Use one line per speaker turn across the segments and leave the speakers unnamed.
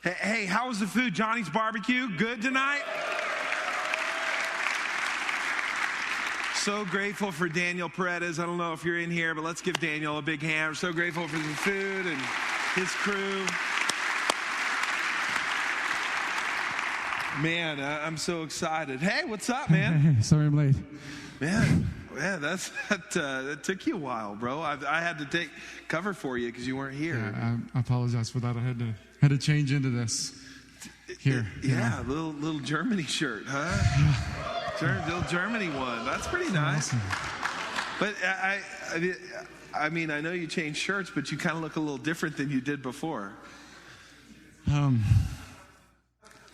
Hey, how was the food? Johnny's Barbecue, good tonight? So grateful for Daniel Paredes. I don't know if you're in here, but let's give Daniel a big hand. We're so grateful for the food and his crew. Man, I'm so excited. Hey, what's up, man?
Hey, sorry I'm late.
Man, that took you a while, bro. I had to take cover for you because you weren't here.
Yeah, I apologize for that. I had to change into this here.
Yeah, little Germany shirt, huh? Little Germany one. That's pretty nice.
Awesome.
But I mean, I know you changed shirts, but you kind of look a little different than you did before.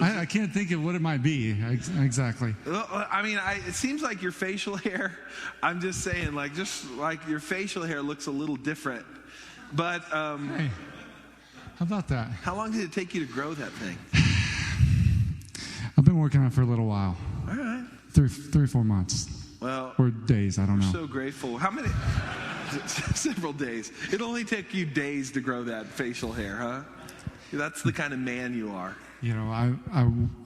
I can't think of what it might be exactly.
I mean, it seems like your facial hair, I'm just saying, just like your facial hair looks a little different. But
Hey, how about that?
How long did it take you to grow that thing?
I've been working on it for a little while.
All right.
3 or 4 months.
Well,
or days, I don't know.
So grateful. How many? Several days. It only took you days to grow that facial hair, huh? That's the kind of man you are.
You know, I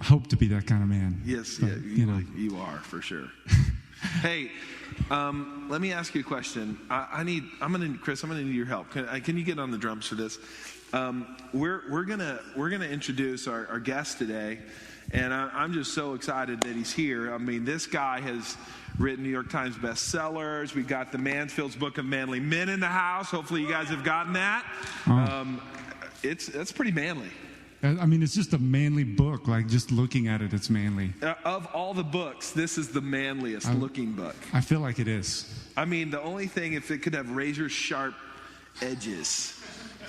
hope to be that kind of man.
Yes,
but,
yeah, you are for sure. Hey, let me ask you a question. Chris, I'm gonna need your help. Can you get on the drums for this? We're gonna introduce our guest today, and I'm just so excited that he's here. I mean, this guy has written New York Times bestsellers. We got the Mansfield's Book of Manly Men in the house. Hopefully, you guys have gotten that. It's pretty manly.
I mean, it's just a manly book. Like, just looking at it, it's manly.
Of all the books, this is the manliest looking book.
I feel like it is.
I mean, the only thing, if it could have razor sharp edges,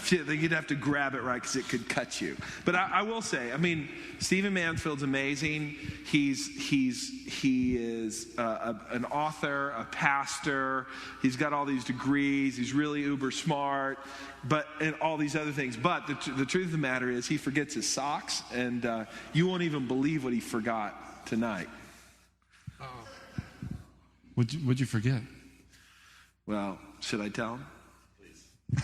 you'd have to grab it right because it could cut you. But I will say, I mean, Stephen Mansfield's amazing. He is an author, a pastor. He's got all these degrees. He's really uber smart, and all these other things. But the truth of the matter is, he forgets his socks, and you won't even believe what he forgot tonight.
Oh. What'd you forget?
Well, should I tell him? Please.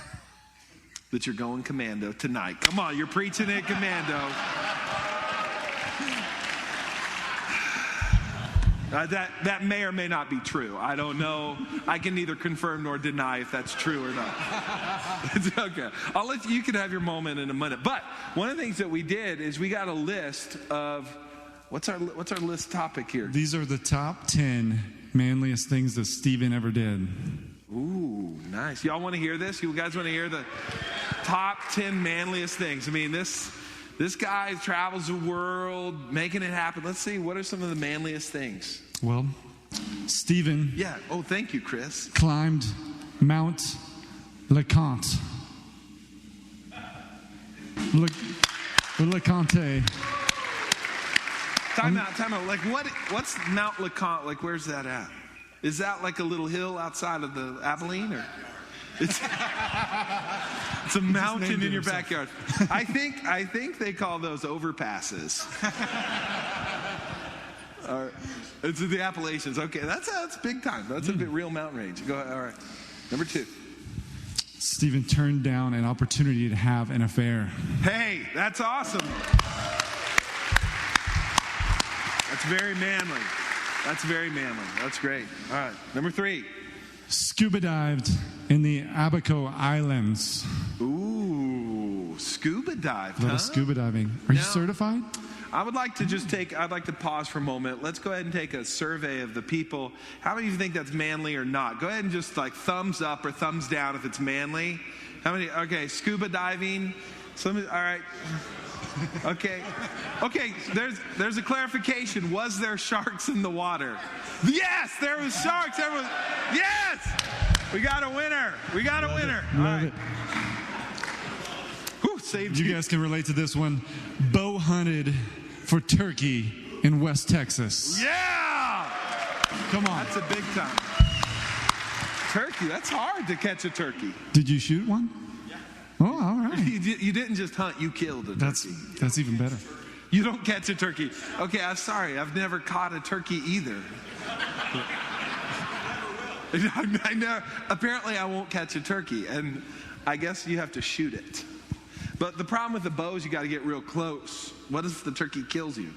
That you're going commando tonight. Come on, you're preaching it commando. That may or may not be true. I don't know. I can neither confirm nor deny if that's true or not. It's okay. You can have your moment in a minute. But one of the things that we did is we got a list of what's our list topic here?
These are the top 10 manliest things that Stephen ever did.
Ooh, nice. Y'all want to hear this? You guys want to hear the top 10 manliest things? I mean, this guy travels the world, making it happen. Let's see, what are some of the manliest things?
Well, Stephen.
Yeah. Oh, thank you, Chris.
Climbed Mount LeConte. LeConte.
Time out. Like, what's Mount LeConte? Like, where's that at? Is that like a little hill outside of the Abilene, or it's a mountain in your backyard? I think they call those overpasses. It's the Appalachians. Okay, that's big time. That's a bit real mountain range. Go ahead. All right. Number 2.
Stephen turned down an opportunity to have an affair.
Hey, that's awesome. That's very manly. That's great. All right. Number 3.
Scuba dived in the Abaco Islands.
Ooh, scuba dive,
Little scuba diving. Are you certified?
I'd like to pause for a moment. Let's go ahead and take a survey of the people. How many of you think that's manly or not? Go ahead and just thumbs up or thumbs down if it's manly. How many? Okay, scuba diving. All right. Okay. There's a clarification. Was there sharks in the water? Yes, there was sharks. Yes, we got a winner. All right. Whew, saved you.
You guys can relate to this one. Bow hunted for turkey in West Texas.
Yeah.
Come on.
That's a big time. Turkey. That's hard to catch a turkey.
Did you shoot one? Oh, all right.
You didn't just hunt, you killed a turkey.
That's even better.
You don't catch a turkey. Okay, I'm sorry. I've never caught a turkey either. I know. Apparently, I won't catch a turkey, and I guess you have to shoot it. But the problem with the bow is you got to get real close. What if the turkey kills you?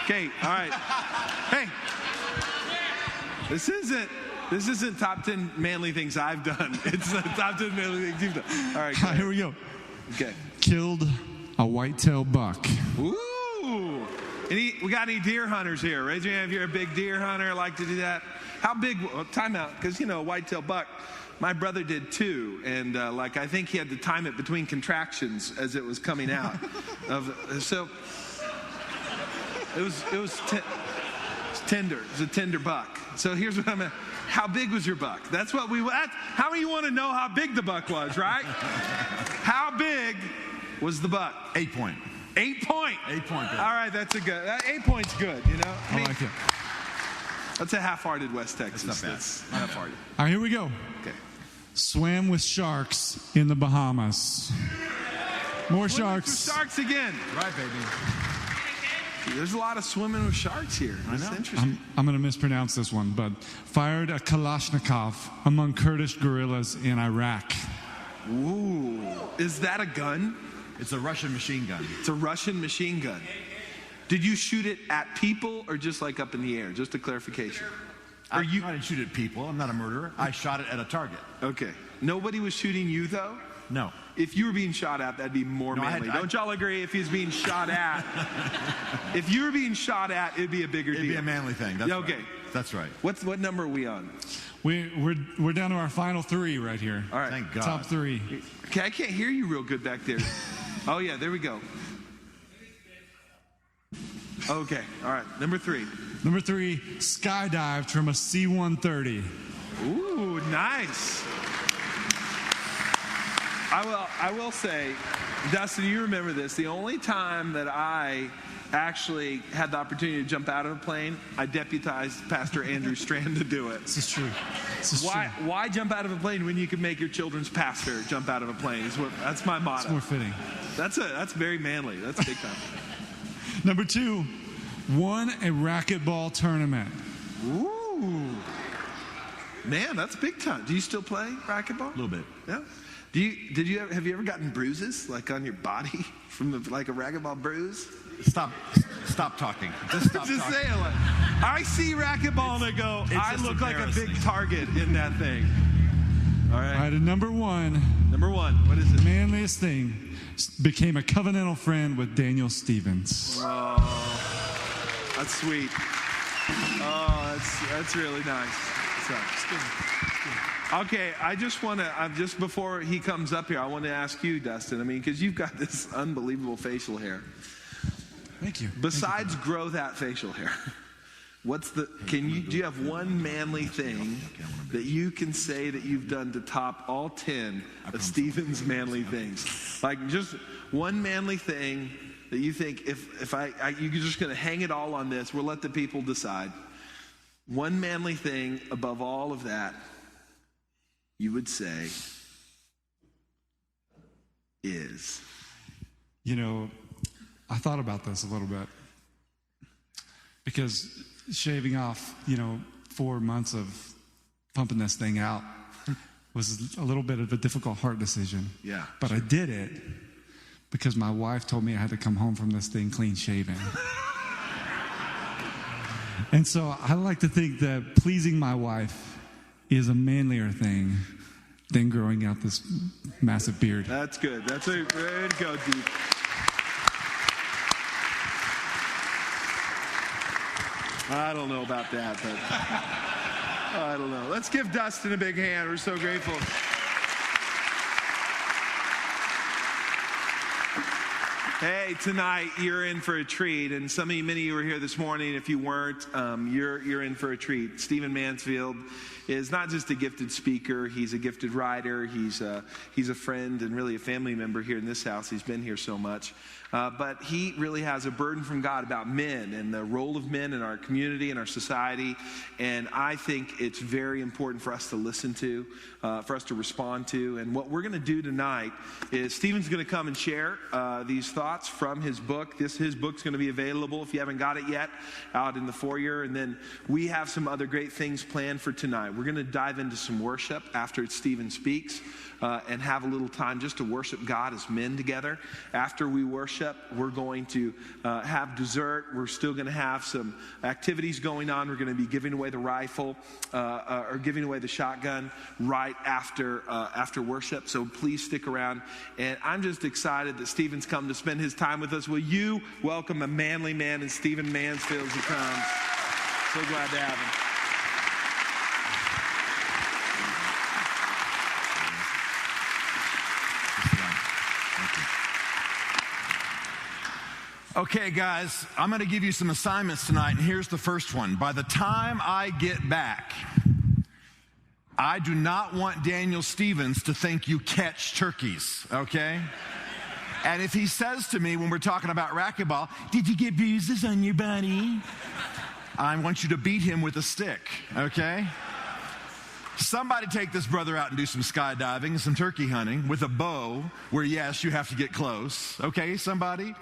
Okay, all right. Hey, this isn't top 10 manly things I've done. It's the top 10 manly things you've done. All right,
Here we go.
Okay.
Killed a white-tailed buck.
Ooh. We got any deer hunters here? Raise your hand if you're a big deer hunter, like to do that. How big? Time out, because white-tailed buck. My brother did too, and I think he had to time it between contractions as it was coming out. So it was tender. It was a tender buck. So here's what I'm at. How big was your buck? That's what how many you want to know how big the buck was, right? How big was the buck?
8 point.
8 point.
8 point.
All right, that's a good. 8 point's good.
I like it.
That's a half-hearted West Texas.
That's not bad.
That's half-hearted.
All right, here we go.
Okay.
Swam with sharks in the Bahamas. More sharks.
Sharks again.
Right, baby.
There's a lot of swimming with sharks here. That's interesting.
I'm going to mispronounce this one, but fired a Kalashnikov among Kurdish guerrillas in Iraq.
Ooh. Is that a gun?
It's a Russian machine gun.
It's a Russian machine gun. Did you shoot it at people or just like up in the air? Just a clarification.
I didn't shoot at people. I'm not a murderer. I shot it at a target.
Okay. Nobody was shooting you, though?
No.
If you were being shot at, that'd be more manly. Don't y'all agree if he's being shot at? If you were being shot at, it'd be a bigger deal.
It'd be a manly thing. That's
okay.
Right. That's right.
What number are we on?
We're down to our final 3 right here.
All right.
Thank God.
Top 3.
Okay, I can't hear you real good back there. Oh, yeah, there we go. Okay, all right. Number 3.
Number 3, skydived from a C-130.
Ooh, nice. I will say, Dustin, you remember this. The only time that I actually had the opportunity to jump out of a plane, I deputized Pastor Andrew Strand to do it.
This is true.
Why jump out of a plane when you can make your children's pastor jump out of a plane? That's my motto.
It's more fitting.
That's very manly. That's big time.
Number 2, won a racquetball tournament.
Ooh. Man, that's big time. Do you still play racquetball?
A little bit.
Yeah. Have you ever gotten bruises like on your body from like a racquetball bruise?
Stop talking. Just stop
Just
talking.
saying. I see racquetball and I go, I look like a big target in that thing. All right.
All right, and number 1.
Number 1. What is it?
Manliest thing, became a covenantal friend with Daniel Stevens.
Oh, that's sweet. Oh, that's really nice. So, okay, I just want to, just before he comes up here, I want to ask you, Dustin, because you've got this unbelievable facial hair.
Thank you.
Besides grow that facial hair, do you have one manly thing that you can say that you've done to top all 10 of Stephen's manly things? Like just one manly thing that you think if you're just going to hang it all on this, we'll let the people decide. One manly thing above all of that, you would say is?
I thought about this a little bit because shaving off, 4 months of pumping this thing out was a little bit of a difficult, hard decision.
Yeah.
But sure. I did it because my wife told me I had to come home from this thing clean shaven. And so I like to think that pleasing my wife is a manlier thing than growing out this massive beard.
That's good. That's a way to go, Deep. I don't know about that, but I don't know. Let's give Dustin a big hand. We're so grateful. Hey, tonight you're in for a treat, and many of you were here this morning. If you weren't, you're in for a treat. Stephen Mansfield is not just a gifted speaker; he's a gifted writer. He's a friend and really a family member here in this house. He's been here so much. but he really has a burden from God about men and the role of men in our community and our society. And I think it's very important for us to listen to, for us to respond to. And what we're going to do tonight is Stephen's going to come and share these thoughts from his book. His book's going to be available, if you haven't got it yet, out in the foyer. And then we have some other great things planned for tonight. We're going to dive into some worship after Stephen speaks, and have a little time just to worship God as men together. After we worship, we're going to have dessert. We're still going to have some activities going on. We're going to be giving away the rifle or giving away the shotgun right after worship. So please stick around. And I'm just excited that Stephen's come to spend his time with us. Will you welcome a manly man in Stephen Mansfield as he comes? So glad to have him.
Okay, guys, I'm going to give you some assignments tonight, and here's the first one. By the time I get back, I do not want Daniel Stevens to think you catch turkeys, okay? And if he says to me when we're talking about racquetball, "Did you get bruises on your body?" I want you to beat him with a stick, okay? Somebody take this brother out and do some skydiving and some turkey hunting with a bow where, yes, you have to get close, okay, somebody?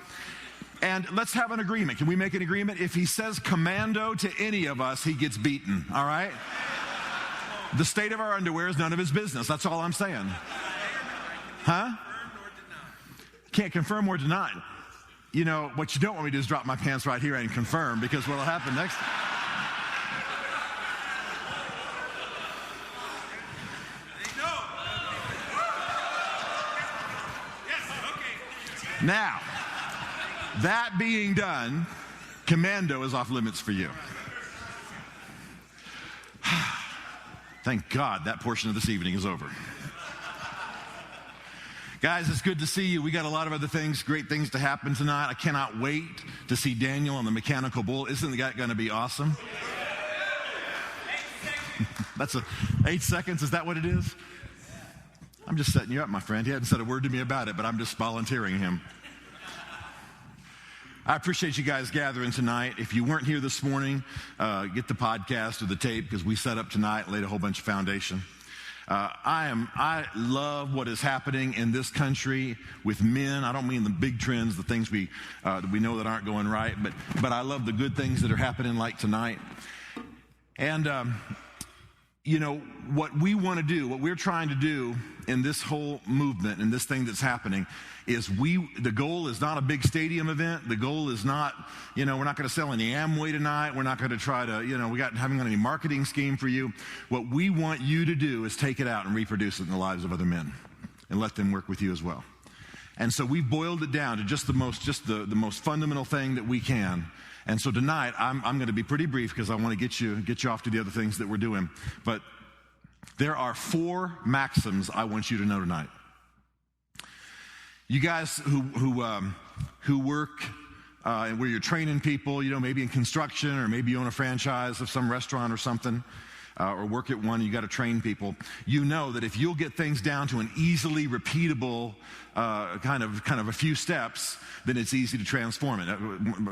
And let's have an agreement. Can we make an agreement? If he says commando to any of us, he gets beaten, all right? The state of our underwear is none of his business. That's all I'm saying. Huh? Can't confirm or deny. You know, what you don't want me to do is drop my pants right here and confirm, because what'll happen next... Now, that being done, commando is off limits for you. Thank God that portion of this evening is over. Guys, it's good to see you. We got a lot of other things, great things to happen tonight. I cannot wait to see Daniel on the mechanical bull. Isn't that going to be awesome? That's 8 seconds. Is that what it is? I'm just setting you up, my friend. He hadn't said a word to me about it, but I'm just volunteering him. I appreciate you guys gathering tonight. If you weren't here this morning, get the podcast or the tape, because we set up tonight and laid a whole bunch of foundation. I love what is happening in this country with men. I don't mean the big trends, the things that we know that aren't going right, but I love the good things that are happening like tonight. And you know, what we want to do, what we're trying to do in this whole movement and this thing that's happening is the goal is not a big stadium event. The goal is not, we're not going to sell any Amway tonight. We're not going to try to, haven't got any marketing scheme for you. What we want you to do is take it out and reproduce it in the lives of other men and let them work with you as well. And so we've boiled it down to just the most fundamental thing that we can. And so tonight, I'm going to be pretty brief because I want to get you off to the other things that we're doing. But there are 4 maxims I want you to know tonight. You guys who work where you're training people, maybe in construction, or maybe you own a franchise of some restaurant or something, or work at one, you got to train people. You know that if you'll get things down to an easily repeatable kind of a few steps, then it's easy to transform it.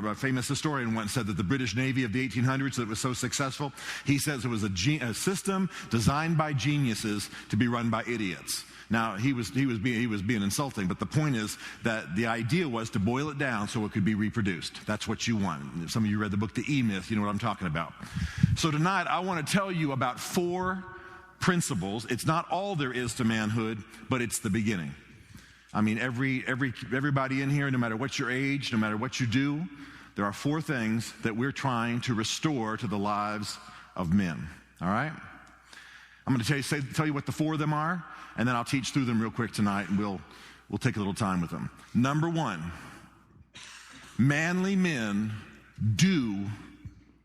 A famous historian once said that the British Navy of the 1800s that was so successful, he says it was a system designed by geniuses to be run by idiots. Now, he was being insulting, but the point is that the idea was to boil it down so it could be reproduced. That's what you want. Some of you read the book, The E-Myth, you know what I'm talking about. So tonight, I want to tell you about 4 principles. It's not all there is to manhood, but it's the beginning. I mean, everybody in here, no matter what your age, no matter what you do, there are 4 things that we're trying to restore to the lives of men. All right? I'm going to tell you what the 4 of them are, and then I'll teach through them real quick tonight, and we'll take a little time with them. Number 1, manly men do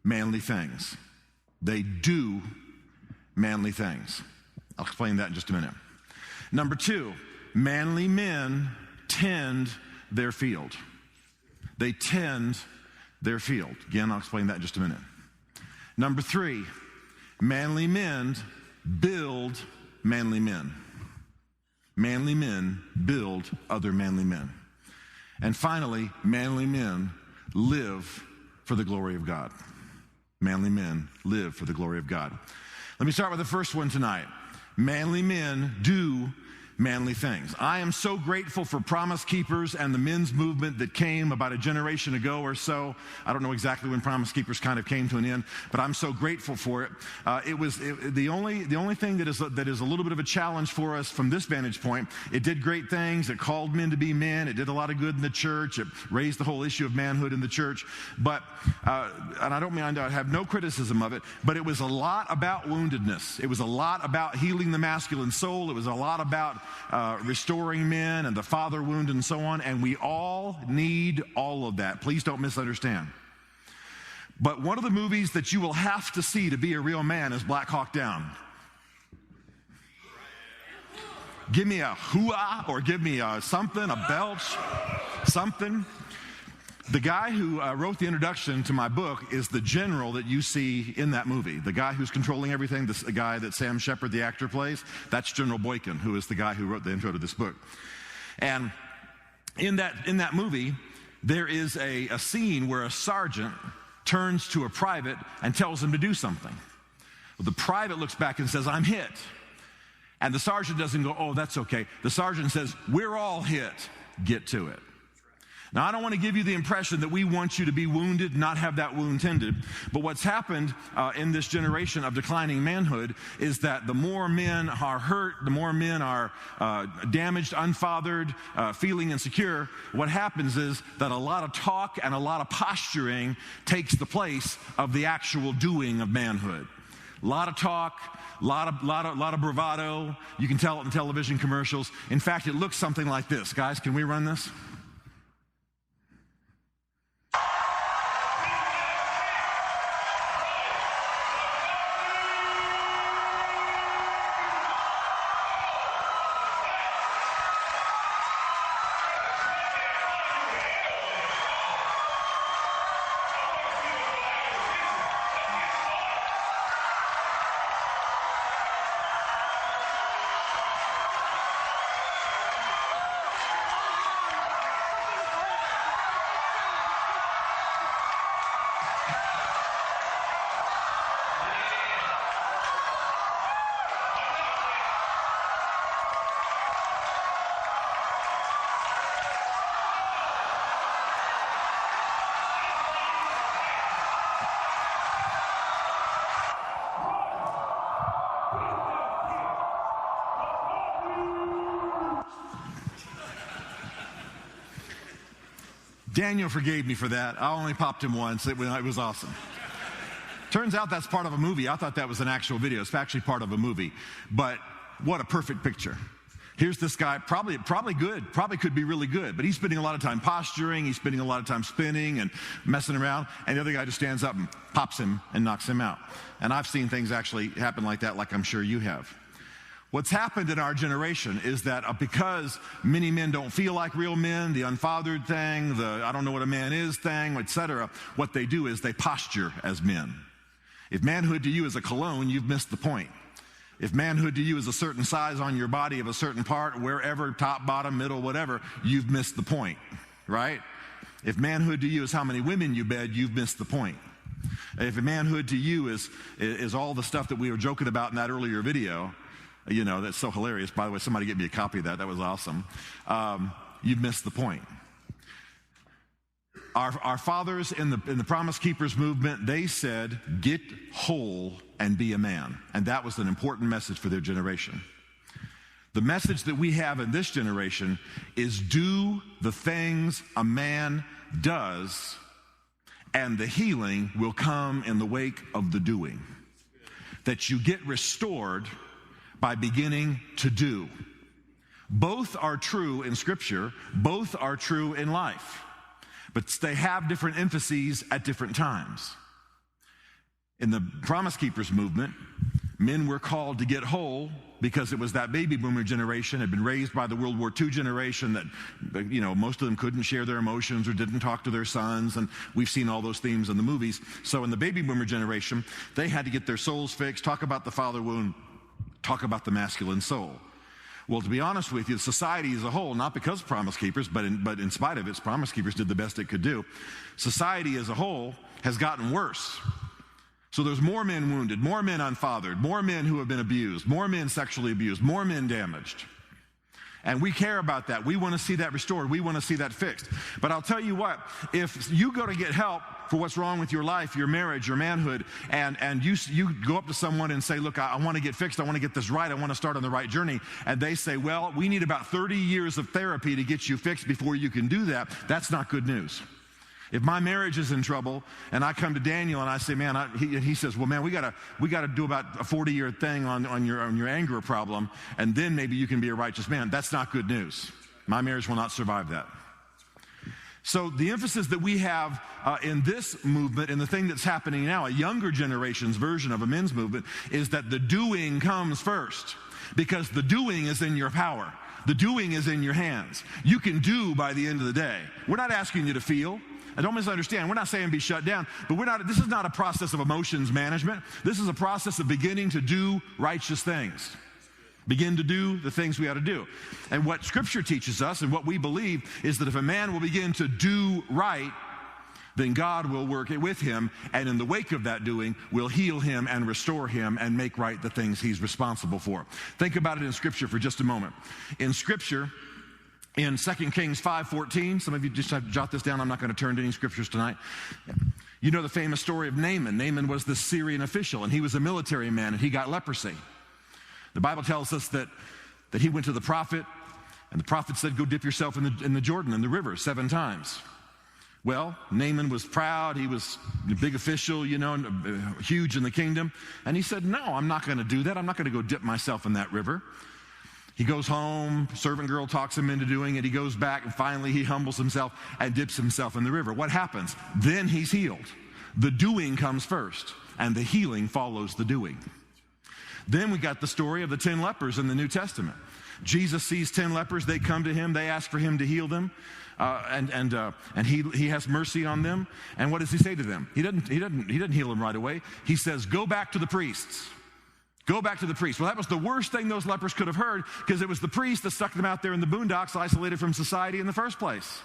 manly things. They do manly things. I'll explain that in just a minute. Number 2, manly men tend their field. They tend their field. Again, I'll explain that in just a minute. Number 3, manly men build manly men. Manly men build other manly men. And finally, manly men live for the glory of God. Manly men live for the glory of God. Let me start with the first one tonight. Manly men do manly things. I am so grateful for Promise Keepers and the men's movement that came about a generation ago or so. I don't know exactly when Promise Keepers kind of came to an end, but I'm so grateful for it. The only thing that is a little bit of a challenge for us from this vantage point. It did great things. It called men to be men. It did a lot of good in the church. It raised the whole issue of manhood in the church. But and I don't mean I have no criticism of it, but it was a lot about woundedness. It was a lot about healing the masculine soul. It was a lot about restoring men and the father wound and so on, and we all need all of that. Please don't misunderstand. But one of the movies that you will have to see to be a real man is Black Hawk Down. Give me a hoo-ah, or give me a something, a belch, something. The guy who wrote the introduction to my book is the general that you see in that movie. The guy who's controlling everything, the guy that Sam Shepard, the actor, plays, that's General Boykin, who is the guy who wrote the intro to this book. And in that movie, there is a scene where a sergeant turns to a private and tells him to do something. Well, the private looks back and says, "I'm hit." And the sergeant doesn't go, "Oh, that's okay." The sergeant says, "We're all hit. Get to it." Now, I don't want to give you the impression that we want you to be wounded, not have that wound tended. But what's happened in this generation of declining manhood is that the more men are hurt, the more men are damaged, unfathered, feeling insecure, what happens is that a lot of talk and a lot of posturing takes the place of the actual doing of manhood. A lot of talk, a lot of bravado. You can tell it in television commercials. In fact, it looks something like this. Guys, can we run this? Daniel forgave me for that. I only popped him once. It was awesome. Turns out that's part of a movie. I thought that was an actual video. It's actually part of a movie. But what a perfect picture. Here's this guy, probably good, probably could be really good, but he's spending a lot of time posturing, he's spending a lot of time spinning and messing around, and the other guy just stands up and pops him and knocks him out. And I've seen things actually happen like that, like I'm sure you have. What's happened in our generation is that because many men don't feel like real men, the unfathered thing, the I don't know what a man is thing, etc., what they do is they posture as men. If manhood to you is a cologne, you've missed the point. If manhood to you is a certain size on your body of a certain part, wherever, top, bottom, middle, whatever, you've missed the point, right? If manhood to you is how many women you bed, you've missed the point. If manhood to you is all the stuff that we were joking about in that earlier video, you know, that's so hilarious. By the way, somebody get me a copy of that. That was awesome. You've missed the point. Our fathers in the Promise Keepers movement, they said, get whole and be a man. And that was an important message for their generation. The message that we have in this generation is do the things a man does, and the healing will come in the wake of the doing. That you get restored by beginning to do. Both are true in Scripture, both are true in life, but they have different emphases at different times. In the Promise Keepers movement, men were called to get whole because it was that baby boomer generation had been raised by the World War II generation that, you know, most of them couldn't share their emotions or didn't talk to their sons, and we've seen all those themes in the movies. So in the baby boomer generation, they had to get their souls fixed, talk about the father wound, talk about the masculine soul. Well, to be honest with you, society as a whole, not because of Promise Keepers, but in spite of it, Promise Keepers did the best it could do. Society as a whole has gotten worse. So there's more men wounded, more men unfathered, more men who have been abused, more men sexually abused, more men damaged. And we care about that. We want to see that restored. We want to see that fixed. But I'll tell you what, if you go to get help for what's wrong with your life, your marriage, your manhood, and you go up to someone and say, look, I want to get fixed. I want to get this right. I want to start on the right journey. And they say, well, we need about 30 years of therapy to get you fixed before you can do that. That's not good news. If my marriage is in trouble and I come to Daniel and I say, man, he says, well, man, we gotta do about a 40-year thing on your anger problem, and then maybe you can be a righteous man. That's not good news. My marriage will not survive that. So the emphasis that we have in this movement and the thing that's happening now, a younger generation's version of a men's movement, is that the doing comes first, because the doing is in your power. The doing is in your hands. You can do by the end of the day. We're not asking you to feel. I don't misunderstand. We're not saying be shut down, but this is not a process of emotions management. This is a process of beginning to do righteous things. Begin to do the things we ought to do. And what Scripture teaches us and what we believe is that if a man will begin to do right, then God will work it with him, and in the wake of that doing, will heal him and restore him and make right the things he's responsible for. Think about it in Scripture for just a moment. In Scripture, in 2 Kings 5:14, some of you just have to jot this down. I'm not going to turn to any scriptures tonight. You know the famous story of Naaman. Naaman was the Syrian official, and he was a military man, and he got leprosy. The Bible tells us that he went to the prophet, and the prophet said, go dip yourself in the Jordan, in the river, 7 times. Well, Naaman was proud. He was a big official, huge in the kingdom. And he said, no, I'm not going to do that. I'm not going to go dip myself in that river. He goes home, servant girl talks him into doing it. He goes back, and finally he humbles himself and dips himself in the river. What happens? Then he's healed. The doing comes first, and the healing follows the doing. Then we got the story of the 10 lepers in the New Testament. Jesus sees 10 lepers. They come to him. They ask for him to heal them, and he has mercy on them. And what does he say to them? He doesn't heal them right away. He says, go back to the priests. Go back to the priest. Well, that was the worst thing those lepers could have heard, because it was the priest that stuck them out there in the boondocks, isolated from society in the first place.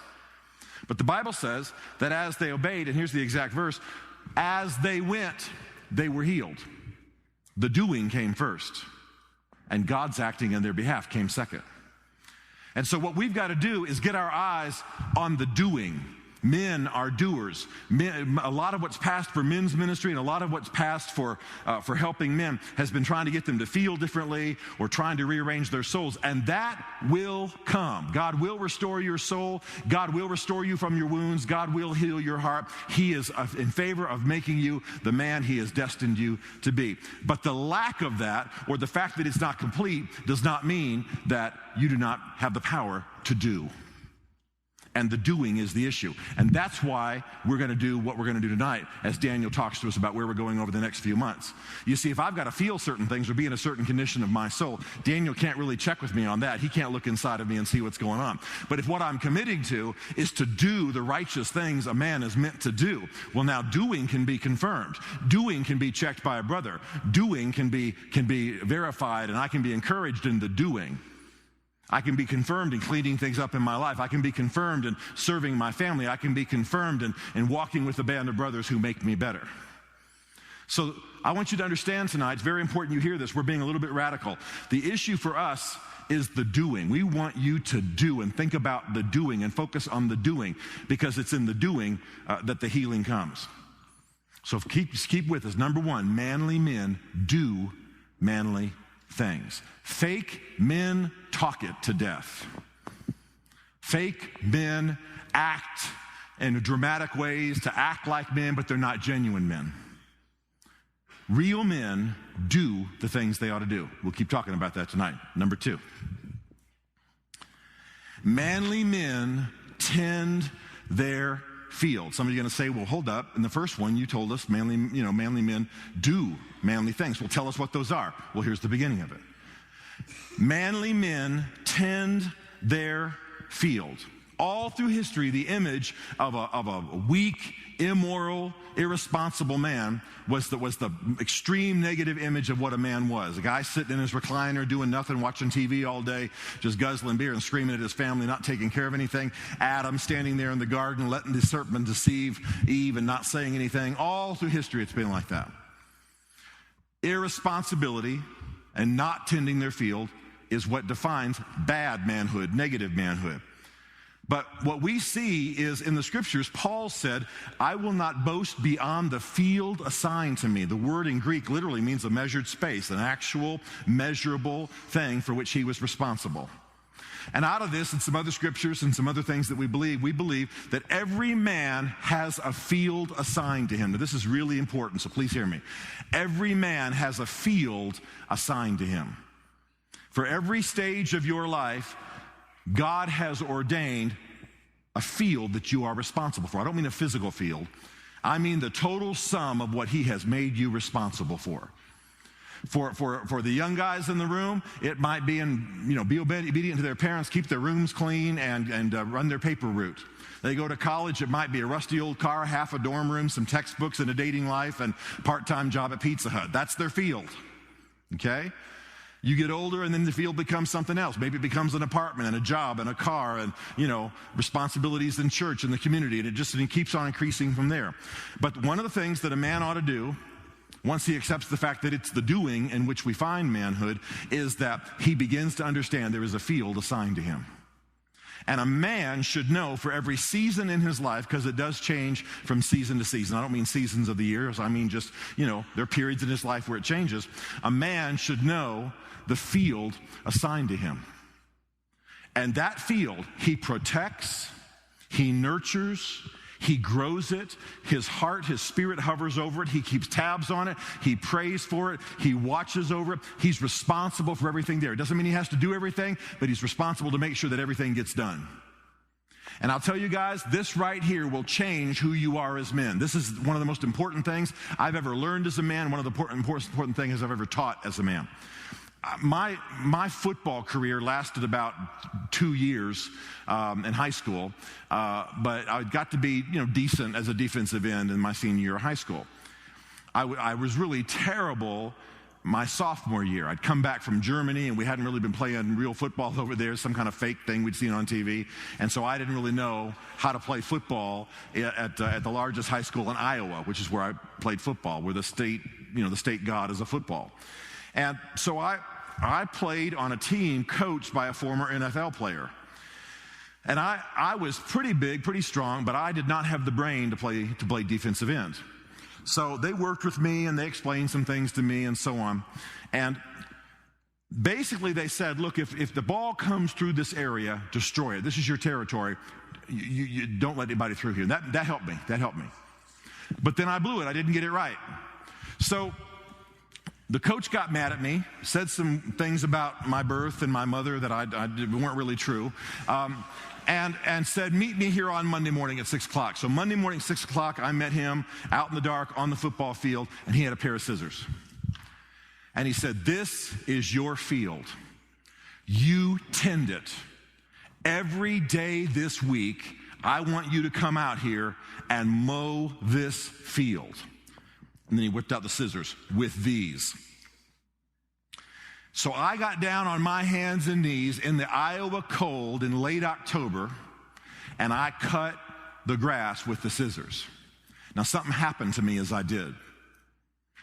But the Bible says that as they obeyed, and here's the exact verse, as they went, they were healed. The doing came first, and God's acting in their behalf came second. And so what we've got to do is get our eyes on the doing. Men are doers. A lot of what's passed for men's ministry and a lot of what's passed for helping men has been trying to get them to feel differently or trying to rearrange their souls. And that will come. God will restore your soul. God will restore you from your wounds. God will heal your heart. He is in favor of making you the man He has destined you to be. But the lack of that, or the fact that it's not complete, does not mean that you do not have the power to do. And the doing is the issue. And that's why we're going to do what we're going to do tonight as Daniel talks to us about where we're going over the next few months. You see, if I've got to feel certain things or be in a certain condition of my soul, Daniel can't really check with me on that. He can't look inside of me and see what's going on. But if what I'm committing to is to do the righteous things a man is meant to do, well, now doing can be confirmed. Doing can be checked by a brother. Doing can be verified, and I can be encouraged in the doing. I can be confirmed in cleaning things up in my life. I can be confirmed in serving my family. I can be confirmed in walking with a band of brothers who make me better. So I want you to understand tonight, it's very important you hear this. We're being a little bit radical. The issue for us is the doing. We want you to do and think about the doing and focus on the doing, because it's in the doing that the healing comes. So keep with us. Number one, manly men do manly things. Fake men talk it to death. Fake men act in dramatic ways to act like men, but they're not genuine men. Real men do the things they ought to do. We'll keep talking about that tonight. Number two, manly men tend their field. Some of you are going to say, well, hold up. In the first one, you told us manly men do manly things. Well, tell us what those are. Well, here's the beginning of it. Manly men tend their field. All through history, the image of a weak, immoral, irresponsible man was the extreme negative image of what a man was. A guy sitting in his recliner doing nothing, watching TV all day, just guzzling beer and screaming at his family, not taking care of anything. Adam standing there in the garden, letting the serpent deceive Eve and not saying anything. All through history, it's been like that. Irresponsibility and not tending their field is what defines bad manhood, negative manhood. But what we see is in the scriptures, Paul said, I will not boast beyond the field assigned to me. The word in Greek literally means a measured space, an actual measurable thing for which he was responsible. And out of this and some other scriptures and some other things that we believe that every man has a field assigned to him. Now, this is really important, so please hear me. Every man has a field assigned to him. For every stage of your life, God has ordained a field that you are responsible for. I don't mean a physical field. I mean the total sum of what he has made you responsible for. For the young guys in the room, it might be be obedient to their parents, keep their rooms clean, and run their paper route. They go to college, it might be a rusty old car, half a dorm room, some textbooks, and a dating life, and part-time job at Pizza Hut. That's their field, okay? You get older and then the field becomes something else. Maybe it becomes an apartment and a job and a car and, responsibilities in church and the community. And it keeps on increasing from there. But one of the things that a man ought to do, once he accepts the fact that it's the doing in which we find manhood, is that he begins to understand there is a field assigned to him. And a man should know for every season in his life, because it does change from season to season. I don't mean seasons of the years. I mean just, there are periods in his life where it changes. A man should know the field assigned to him. And that field, he protects, he nurtures, he grows it. His heart, his spirit hovers over it. He keeps tabs on it. He prays for it. He watches over it. He's responsible for everything there. It doesn't mean he has to do everything, but he's responsible to make sure that everything gets done. And I'll tell you guys, this right here will change who you are as men. This is one of the most important things I've ever learned as a man, one of the important things I've ever taught as a man. My football career lasted about 2 years in high school, but I got to be decent as a defensive end in my senior year of high school. I was really terrible my sophomore year. I'd come back from Germany, and we hadn't really been playing real football over there, some kind of fake thing we'd seen on TV, and so I didn't really know how to play football at the largest high school in Iowa, which is where I played football, where the state god is a football. And so I played on a team coached by a former NFL player. And I was pretty big, pretty strong, but I did not have the brain to play defensive end. So they worked with me and they explained some things to me and so on. And basically they said, look, if the ball comes through this area, destroy it. This is your territory. You don't let anybody through here. That helped me. That helped me. But then I blew it. I didn't get it right. So the coach got mad at me, said some things about my birth and my mother that weren't really true, and said, meet me here on Monday morning at 6 o'clock. So Monday morning, 6 o'clock, I met him out in the dark on the football field, and he had a pair of scissors. And he said, this is your field. You tend it. Every day this week, I want you to come out here and mow this field. And then he whipped out the scissors with these. So I got down on my hands and knees in the Iowa cold in late October, and I cut the grass with the scissors. Now, something happened to me as I did.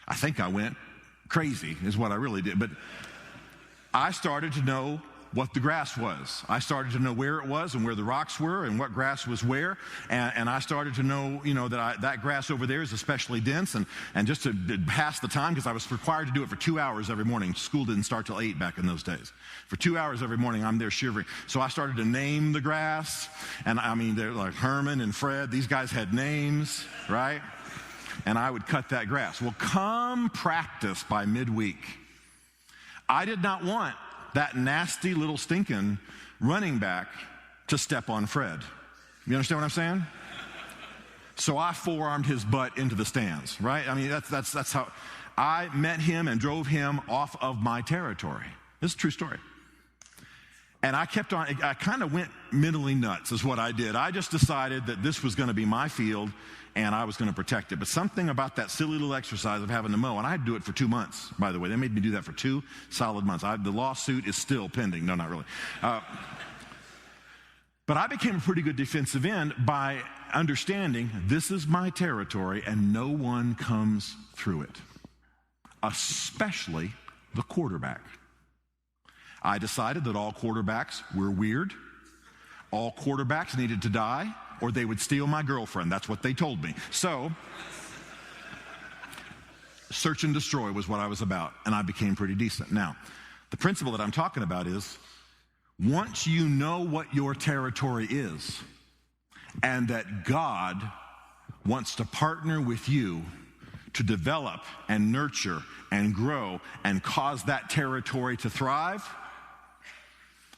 I think I went crazy is what I really did. But I started to know what the grass was. I started to know where it was and where the rocks were and what grass was where. And I started to know, that grass over there is especially dense. And just to pass the time, because I was required to do it for 2 hours every morning. School didn't start till 8 back in those days. For 2 hours every morning, I'm there shivering. So I started to name the grass. And they're like Herman and Fred. These guys had names, right? And I would cut that grass. Well, come practice by midweek. I did not want that nasty little stinking running back to step on Fred. You understand what I'm saying? So I forearmed his butt into the stands, right? That's how I met him and drove him off of my territory. This is a true story. And I kept on, I kind of went mentally nuts is what I did. I just decided that this was going to be my field and I was going to protect it. But something about that silly little exercise of having to mow, and I had to do it for 2 months, by the way. They made me do that for 2 solid months. The lawsuit is still pending. No, not really. But I became a pretty good defensive end by understanding this is my territory and no one comes through it, especially the quarterback. I decided that all quarterbacks were weird. All quarterbacks needed to die or they would steal my girlfriend. That's what they told me. So, search and destroy was what I was about, and I became pretty decent. Now, the principle that I'm talking about is once you know what your territory is and that God wants to partner with you to develop and nurture and grow and cause that territory to thrive,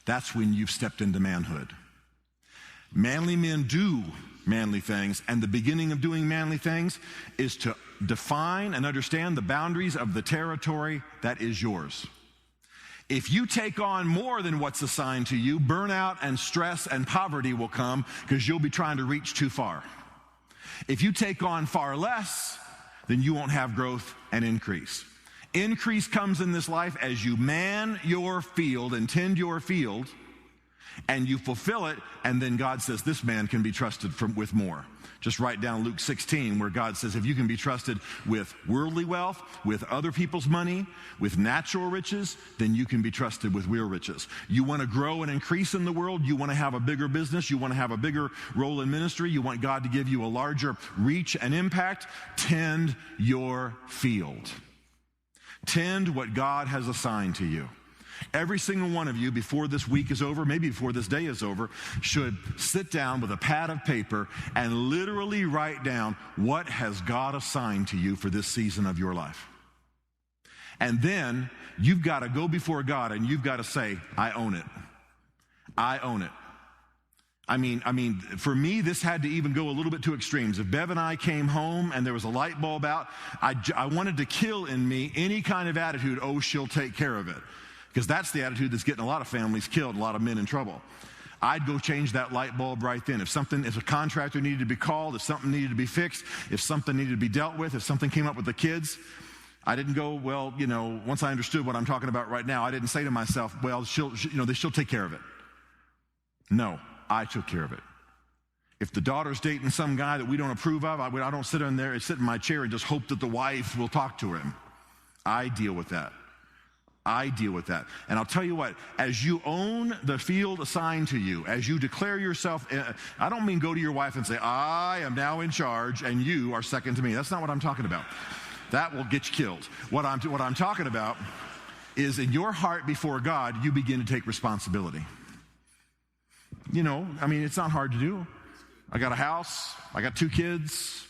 that's when you've stepped into manhood. Manly men do manly things, and the beginning of doing manly things is to define and understand the boundaries of the territory that is yours. If you take on more than what's assigned to you, burnout and stress and poverty will come because you'll be trying to reach too far. If you take on far less, then you won't have growth and increase. Increase comes in this life as you man your field and tend your field, and you fulfill it, and then God says this man can be trusted with more. Just write down Luke 16, where God says if you can be trusted with worldly wealth, with other people's money, with natural riches, then you can be trusted with real riches. You want to grow and increase in the world, you want to have a bigger business, you want to have a bigger role in ministry, you want God to give you a larger reach and impact, tend your field. Tend what God has assigned to you. Every single one of you, before this week is over, maybe before this day is over, should sit down with a pad of paper and literally write down what has God assigned to you for this season of your life. And then you've got to go before God and you've got to say, I own it. I own it. I mean, for me, this had to even go a little bit to extremes. If Bev and I came home and there was a light bulb out, I wanted to kill in me any kind of attitude, oh, she'll take care of it. Because that's the attitude that's getting a lot of families killed, a lot of men in trouble. I'd go change that light bulb right then. If a contractor needed to be called, if something needed to be fixed, if something needed to be dealt with, if something came up with the kids, I didn't go, well, once I understood what I'm talking about right now, I didn't say to myself, well, she'll take care of it. No, I took care of it. If the daughter's dating some guy that we don't approve of, I don't sit in my chair and just hope that the wife will talk to him. I deal with that. And I'll tell you what, as you own the field assigned to you, as you declare yourself, I don't mean go to your wife and say, I am now in charge and you are second to me. That's not what I'm talking about. That will get you killed. What I'm talking about is in your heart before God, you begin to take responsibility. It's not hard to do. I got a house. I got 2 kids.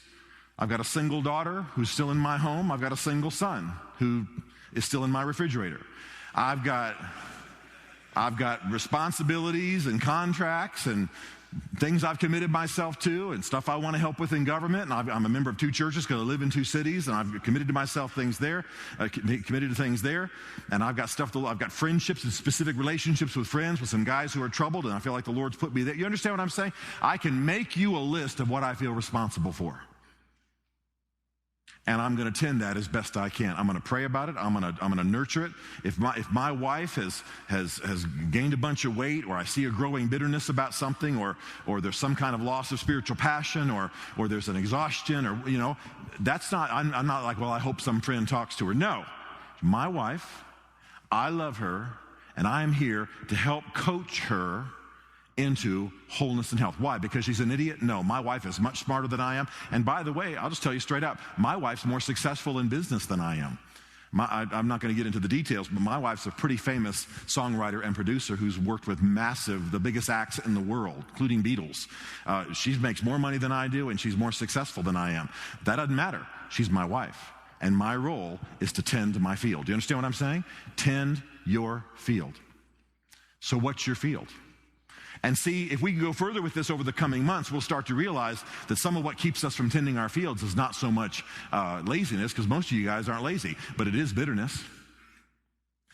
I've got a single daughter who's still in my home. I've got a single son who is still in my refrigerator. I've got responsibilities and contracts and things I've committed myself to and stuff I want to help with in government. And I'm a member of 2 churches because I live in 2 cities, and I've committed to myself things there, committed to things there. And I've got I've got friendships and specific relationships with friends, with some guys who are troubled, and I feel like the Lord's put me there. You understand what I'm saying? I can make you a list of what I feel responsible for. And I'm going to tend that as best I can. I'm going to pray about it. I'm going to nurture it. If my wife has gained a bunch of weight, or I see a growing bitterness about something, or there's some kind of loss of spiritual passion, or there's an exhaustion, or that's not. I'm not like, well, I hope some friend talks to her. No, my wife. I love her, and I'm here to help coach her into wholeness and health. Why? Because she's an idiot? No, my wife is much smarter than I am. And by the way, I'll just tell you straight up, my wife's more successful in business than I am. I'm not going to get into the details, but my wife's a pretty famous songwriter and producer who's worked with the biggest acts in the world, including Beatles. She makes more money than I do, and she's more successful than I am. That doesn't matter. She's my wife. And my role is to tend to my field. Do you understand what I'm saying? Tend your field. So what's your field? And see, if we can go further with this over the coming months, we'll start to realize that some of what keeps us from tending our fields is not so much laziness, because most of you guys aren't lazy, but it is bitterness.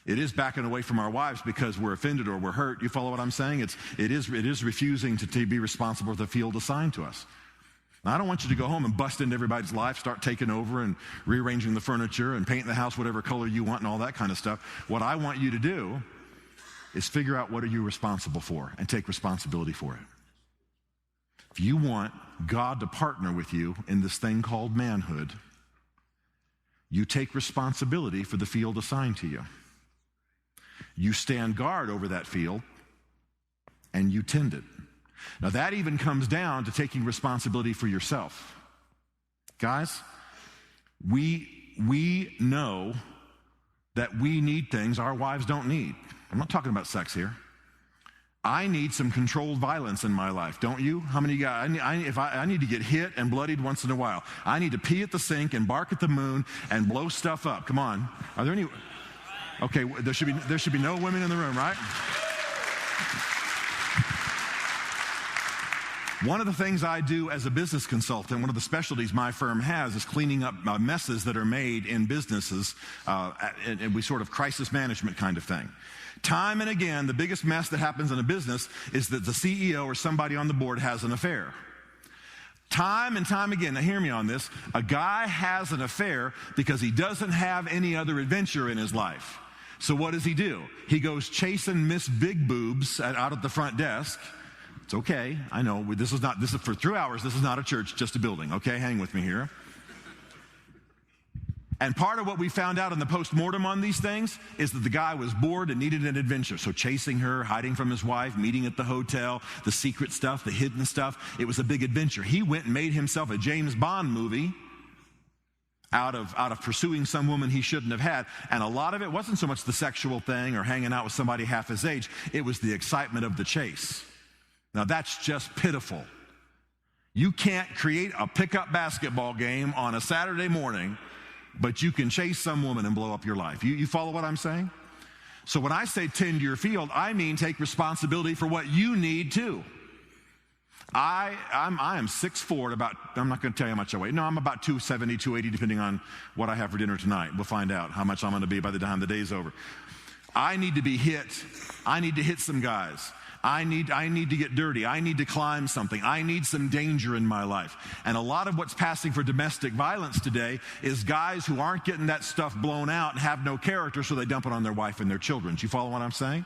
It is backing away from our wives because we're offended or we're hurt. You follow what I'm saying? It is refusing to be responsible for the field assigned to us. Now, I don't want you to go home and bust into everybody's life, start taking over and rearranging the furniture and painting the house whatever color you want and all that kind of stuff. What I want you to do is figure out what are you responsible for and take responsibility for it. If you want God to partner with you in this thing called manhood, you take responsibility for the field assigned to you. You stand guard over that field and you tend it. Now that even comes down to taking responsibility for yourself. Guys, we know that we need things our wives don't need. I'm not talking about sex here. I need some controlled violence in my life, don't you? How many of you guys, I need to get hit and bloodied once in a while. I need to pee at the sink and bark at the moon and blow stuff up. Come on. Are there any? Okay, there should be no women in the room, right? One of the things I do as a business consultant, one of the specialties my firm has, is cleaning up messes that are made in businesses, and we sort of crisis management kind of thing. Time and again, the biggest mess that happens in a business is that the CEO or somebody on the board has an affair. Time and time again, now hear me on this, a guy has an affair because he doesn't have any other adventure in his life. So what does he do? He goes chasing Miss Big Boobs out at the front desk. It's okay, I know, this is for 3 hours, this is not a church, just a building, okay? Hang with me here. And part of what we found out in the post-mortem on these things is that the guy was bored and needed an adventure. So chasing her, hiding from his wife, meeting at the hotel, the secret stuff, the hidden stuff, it was a big adventure. He went and made himself a James Bond movie out of pursuing some woman he shouldn't have had. And a lot of it wasn't so much the sexual thing or hanging out with somebody half his age. It was the excitement of the chase. Now that's just pitiful. You can't create a pickup basketball game on a Saturday morning, but you can chase some woman and blow up your life. You follow what I'm saying? So when I say tend your field, I mean take responsibility for what you need too. I am 6'4" at about, I'm not going to tell you how much I weigh. No, I'm about 270, 280, depending on what I have for dinner tonight. We'll find out how much I'm going to be by the time the day's over. I need to be hit. I need to hit some guys. I need to get dirty. I need to climb something. I need some danger in my life. And a lot of what's passing for domestic violence today is guys who aren't getting that stuff blown out and have no character, so they dump it on their wife and their children. Do you follow what I'm saying?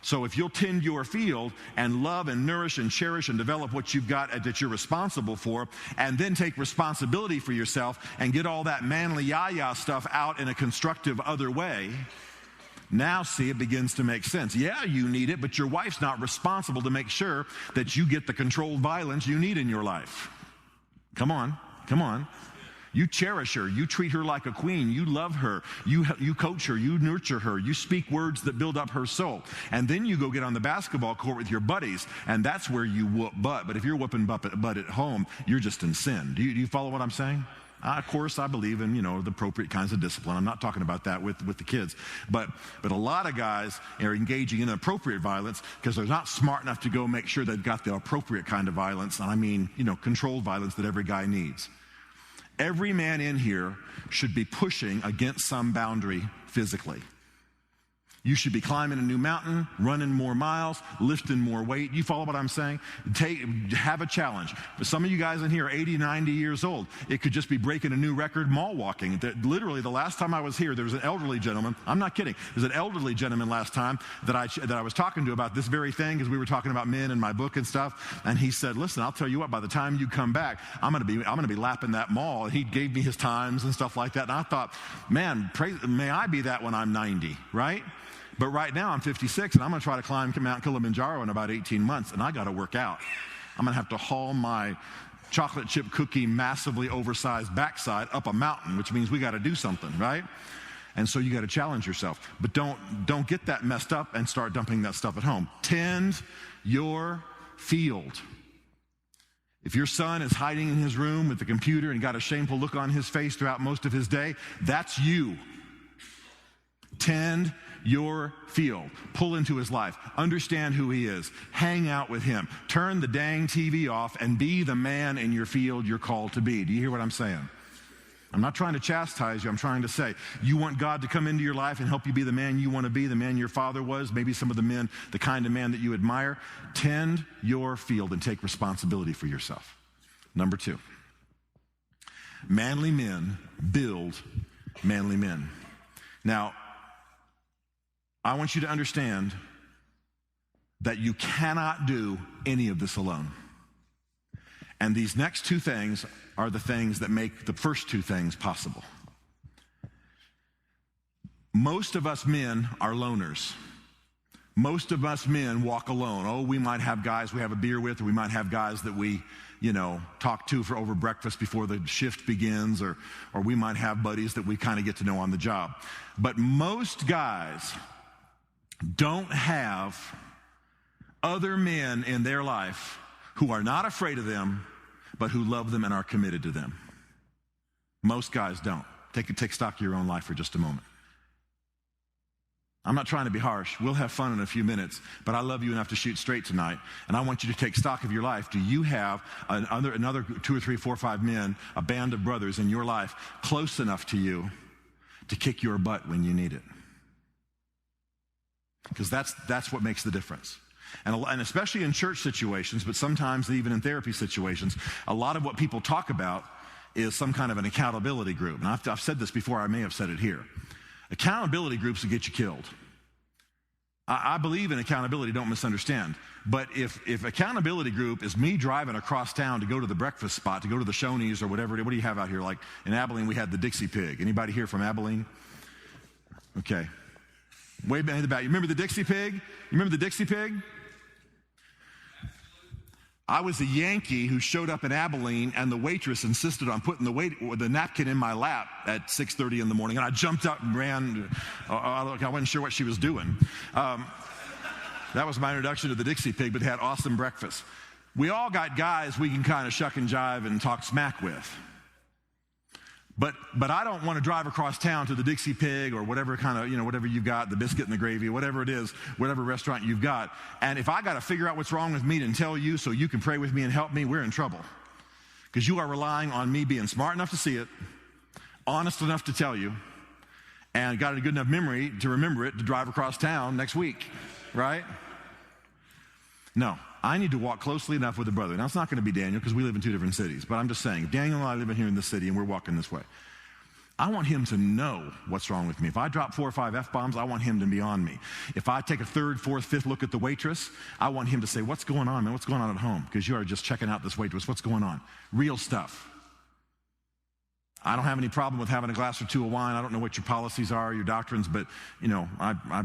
So if you'll tend your field and love and nourish and cherish and develop what you've got that you're responsible for, and then take responsibility for yourself and get all that manly yah-yah stuff out in a constructive other way, now, see, it begins to make sense. Yeah, you need it, but your wife's not responsible to make sure that you get the controlled violence you need in your life. Come on, come on. You cherish her. You treat her like a queen. You love her. You coach her. You nurture her. You speak words that build up her soul. And then you go get on the basketball court with your buddies, and that's where you whoop butt. But if you're whooping butt at home, you're just in sin. Do you follow what I'm saying? Of course, I believe in, the appropriate kinds of discipline. I'm not talking about that with the kids. But a lot of guys are engaging in inappropriate violence because they're not smart enough to go make sure they've got the appropriate kind of violence. And I mean, controlled violence that every guy needs. Every man in here should be pushing against some boundary physically. You should be climbing a new mountain, running more miles, lifting more weight. You follow what I'm saying? Have a challenge. But some of you guys in here are 80, 90 years old. It could just be breaking a new record mall walking. Literally, the last time I was here, there was an elderly gentleman. I'm not kidding. There's an elderly gentleman last time that I was talking to about this very thing, because we were talking about men in my book and stuff. And he said, "Listen, I'll tell you what. By the time you come back, I'm going to be lapping that mall." And he gave me his times and stuff like that. And I thought, man, may I be that when I'm 90, right? But right now I'm 56, and I'm going to try to climb Mount Kilimanjaro in about 18 months, and I got to work out. I'm going to have to haul my chocolate chip cookie, massively oversized backside up a mountain, which means we got to do something, right? And so you got to challenge yourself. But don't get that messed up and start dumping that stuff at home. Tend your field. If your son is hiding in his room with the computer and got a shameful look on his face throughout most of his day, that's you. Tend your field. Pull into his life. Understand who he is. Hang out with him. Turn the dang TV off and be the man in your field you're called to be. Do you hear what I'm saying? I'm not trying to chastise you. I'm trying to say, you want God to come into your life and help you be the man you want to be, the man your father was, maybe some of the men, the kind of man that you admire. Tend your field and take responsibility for yourself. Number 2, manly men build manly men. Now, I want you to understand that you cannot do any of this alone. And these next 2 things are the things that make the first 2 things possible. Most of us men are loners. Most of us men walk alone. Oh, we might have guys we have a beer with, or we might have guys that we, talk to for over breakfast before the shift begins, or we might have buddies that we kind of get to know on the job. But most guys don't have other men in their life who are not afraid of them, but who love them and are committed to them. Most guys don't. Take stock of your own life for just a moment. I'm not trying to be harsh. We'll have fun in a few minutes, but I love you enough to shoot straight tonight, and I want you to take stock of your life. Do you have another 2 or 3, 4 or 5 men, a band of brothers in your life close enough to you to kick your butt when you need it? Because that's what makes the difference. And especially in church situations, but sometimes even in therapy situations, a lot of what people talk about is some kind of an accountability group. And I've said this before, I may have said it here. Accountability groups will get you killed. I believe in accountability, don't misunderstand. But if accountability group is me driving across town to go to the breakfast spot, to go to the Shoney's or whatever, what do you have out here? Like in Abilene, we had the Dixie Pig. Anybody here from Abilene? Okay. Way behind the back. You remember the Dixie Pig? You remember the Dixie Pig? I was a Yankee who showed up in Abilene, and the waitress insisted on putting the napkin in my lap at 6:30 in the morning, and I jumped up and ran. I wasn't sure what she was doing. That was my introduction to the Dixie Pig, but had awesome breakfast. We all got guys we can kind of shuck and jive and talk smack with. But I don't want to drive across town to the Dixie Pig or whatever kind of, whatever you've got, the biscuit and the gravy, whatever it is, whatever restaurant you've got. And if I got to figure out what's wrong with me and tell you so you can pray with me and help me, we're in trouble. Because you are relying on me being smart enough to see it, honest enough to tell you, and got a good enough memory to remember it to drive across town next week, right? No. I need to walk closely enough with a brother. Now, it's not going to be Daniel because we live in 2 different cities, but I'm just saying, if Daniel and I live in here in this city and we're walking this way, I want him to know what's wrong with me. If I drop 4 or 5 F-bombs, I want him to be on me. If I take a 3rd, 4th, 5th look at the waitress, I want him to say, what's going on, man? What's going on at home? Because you are just checking out this waitress. What's going on? Real stuff. I don't have any problem with having a glass or 2 of wine. I don't know what your policies are, your doctrines, but, I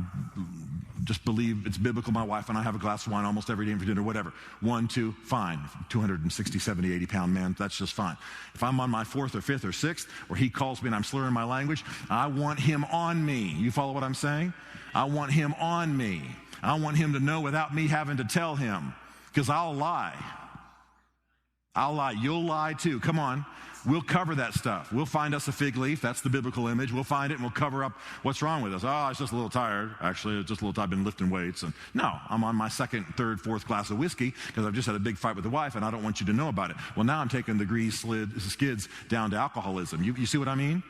just believe it's biblical. My wife and I have a glass of wine almost every day for dinner, whatever. 1, 2, fine. 260, 70, 80-pound man, that's just fine. If I'm on my 4th or 5th or 6th, or he calls me and I'm slurring my language, I want him on me. You follow what I'm saying? I want him on me. I want him to know without me having to tell him, because I'll lie. I'll lie. You'll lie too. Come on. We'll cover that stuff. We'll find us a fig leaf. That's the biblical image. We'll find it and we'll cover up what's wrong with us. Oh, I was just a little tired. Actually, it's just a little tired. I've been lifting weights. And no, I'm on my 2nd, 3rd, 4th glass of whiskey because I've just had a big fight with the wife and I don't want you to know about it. Well, now I'm taking the grease skids down to alcoholism. You see what I mean?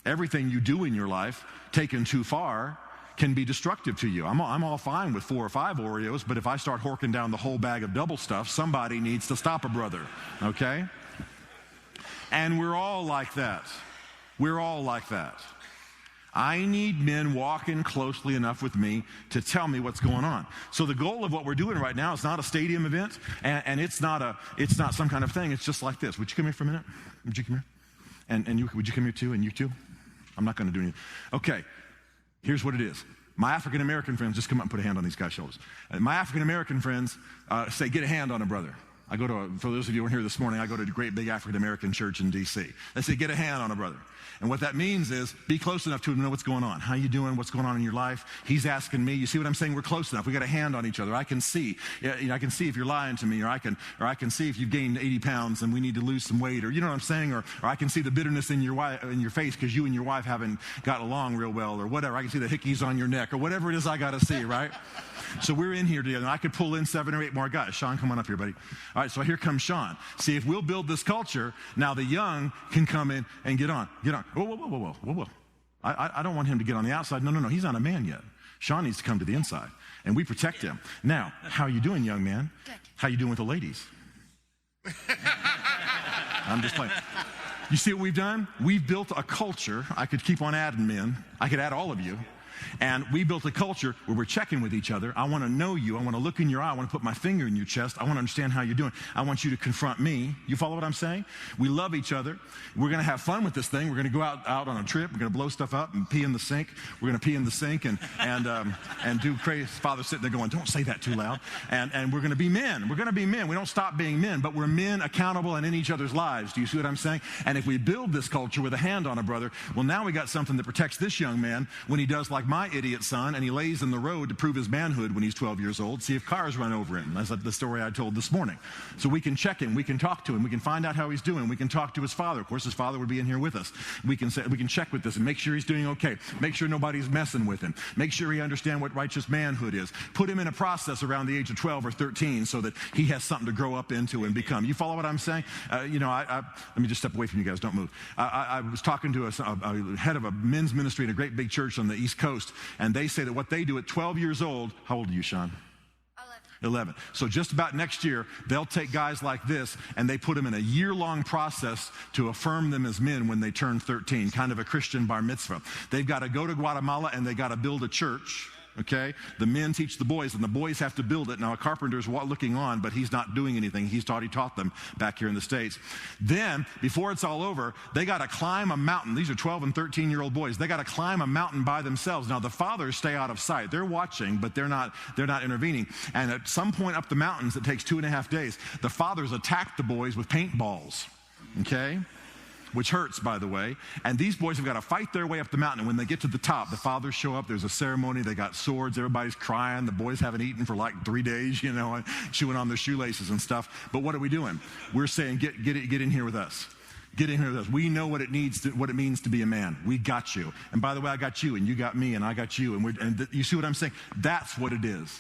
Everything you do in your life, taken too far, can be destructive to you. I'm all fine with 4 or 5 Oreos, but if I start horking down the whole bag of double stuff, somebody needs to stop a brother, okay? And we're all like that. We're all like that. I need men walking closely enough with me to tell me what's going on. So the goal of what we're doing right now is not a stadium event, and it's not some kind of thing. It's just like this. Would you come here for a minute? Would you come here? And you, would you come here too? And you too? I'm not going to do anything. Okay. Here's what it is. My African-American friends, just come up and put a hand on these guys' shoulders. My African-American friends say, get a hand on a brother. For those of you who weren't here this morning, I go to a great big African-American church in D.C. They say, get a hand on a brother. And what that means is be close enough to him to know what's going on. How you doing? What's going on in your life? He's asking me. You see what I'm saying? We're close enough. We got a hand on each other. I can see. I can see if you're lying to me, or I can see if you've gained 80 pounds and we need to lose some weight, or you know what I'm saying? Or I can see the bitterness in your face because you and your wife haven't got along real well, or whatever. I can see the hickeys on your neck, or whatever it is I got to see, right? So we're in here together, and I could pull in 7 or 8 more guys. Sean, come on up here, buddy. All right, so here comes Sean. See, if we'll build this culture, now the young can come in and get on. Whoa. I don't want him to get on the outside. No, he's not a man yet. Sean needs to come to the inside, and we protect him. Now, how are you doing, young man?
Good.
How you doing with the ladies? I'm just playing. You see what we've done? We've built a culture. I could keep on adding men. I could add all of you. And we built a culture where we're checking with each other. I want to know you. I want to look in your eye. I want to put my finger in your chest. I want to understand how you're doing. I want you to confront me. You follow what I'm saying? We love each other. We're going to have fun with this thing. We're going to go out on a trip. We're going to blow stuff up and pee in the sink. We're going to pee in the sink and do crazy. Father's sitting there going, don't say that too loud. And we're going to be men. We're going to be men. We don't stop being men, but we're men accountable and in each other's lives. Do you see what I'm saying? And if we build this culture with a hand on a brother, well, now we got something that protects this young man when he does like my idiot son, and he lays in the road to prove his manhood when he's 12 years old, see if cars run over him. That's the story I told this morning. So we can check him, we can talk to him, we can find out how he's doing, we can talk to his father. Of course, his father would be in here with us. We can check with this and make sure he's doing okay. Make sure nobody's messing with him. Make sure he understands what righteous manhood is. Put him in a process around the age of 12 or 13 so that he has something to grow up into and become. You follow what I'm saying? Let me just step away from you guys. Don't move. I was talking to a head of a men's ministry in a great big church on the East Coast, and they say that what they do at 12 years old, how old are you, Sean? 11. So just about next year, they'll take guys like this and they put them in a year-long process to affirm them as men when they turn 13, kind of a Christian bar mitzvah. They've got to go to Guatemala and they got to build a church. Okay? The men teach the boys, and the boys have to build it. Now, a carpenter's looking on, but he's not doing anything. He taught them back here in the States. Then, before it's all over, they got to climb a mountain. These are 12 and 13-year-old boys. They got to climb a mountain by themselves. Now, the fathers stay out of sight. They're watching, but they're not intervening. And at some point up the mountains, it takes 2.5 days, the fathers attack the boys with paintballs. Okay? Which hurts, by the way. And these boys have got to fight their way up the mountain. And when they get to the top, the fathers show up. There's a ceremony. They got swords. Everybody's crying. The boys haven't eaten for like 3 days, chewing on their shoelaces and stuff. But what are we doing? We're saying, get in here with us. Get in here with us. We know what it means to be a man. We got you. And by the way, I got you, and you got me, and I got you. And you see what I'm saying? That's what it is.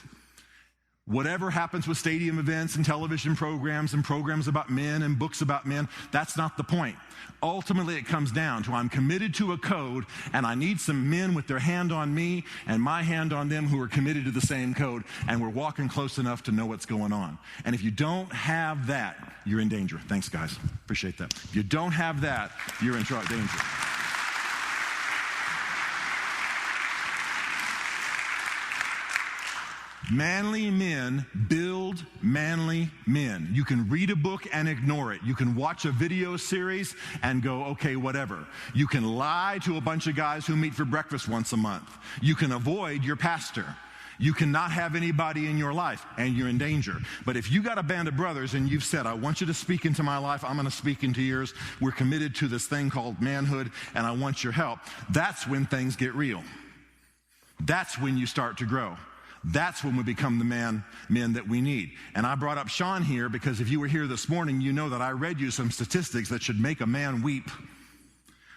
Whatever happens with stadium events and television programs and programs about men and books about men, that's not the point. Ultimately, it comes down to I'm committed to a code, and I need some men with their hand on me and my hand on them who are committed to the same code, and we're walking close enough to know what's going on. And if you don't have that, you're in danger. Thanks, guys. Appreciate that. If you don't have that, you're in danger. Manly men build manly men. You can read a book and ignore it. You can watch a video series and go, okay, whatever. You can lie to a bunch of guys who meet for breakfast once a month. You can avoid your pastor. You cannot have anybody in your life, and you're in danger. But if you got a band of brothers and you've said, I want you to speak into my life, I'm going to speak into yours, we're committed to this thing called manhood, and I want your help, that's when things get real. That's when you start to grow. That's when we become the men that we need. And I brought up Sean here because if you were here this morning, you know that I read you some statistics that should make a man weep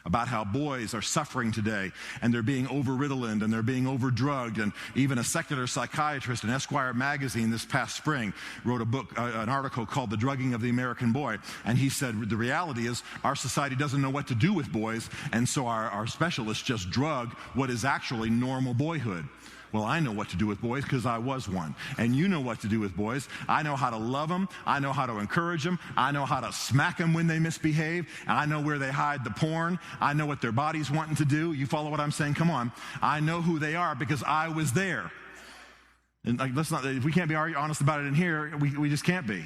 about how boys are suffering today, and they're being over-riddled and they're being over-drugged. And even a secular psychiatrist in Esquire magazine this past spring wrote an article called The Drugging of the American Boy. And he said the reality is our society doesn't know what to do with boys, and so our specialists just drug what is actually normal boyhood. Well, I know what to do with boys because I was one. And you know what to do with boys. I know how to love them. I know how to encourage them. I know how to smack them when they misbehave. And I know where they hide the porn. I know what their body's wanting to do. You follow what I'm saying? Come on. I know who they are because I was there. And if we can't be honest about it in here, we just can't be.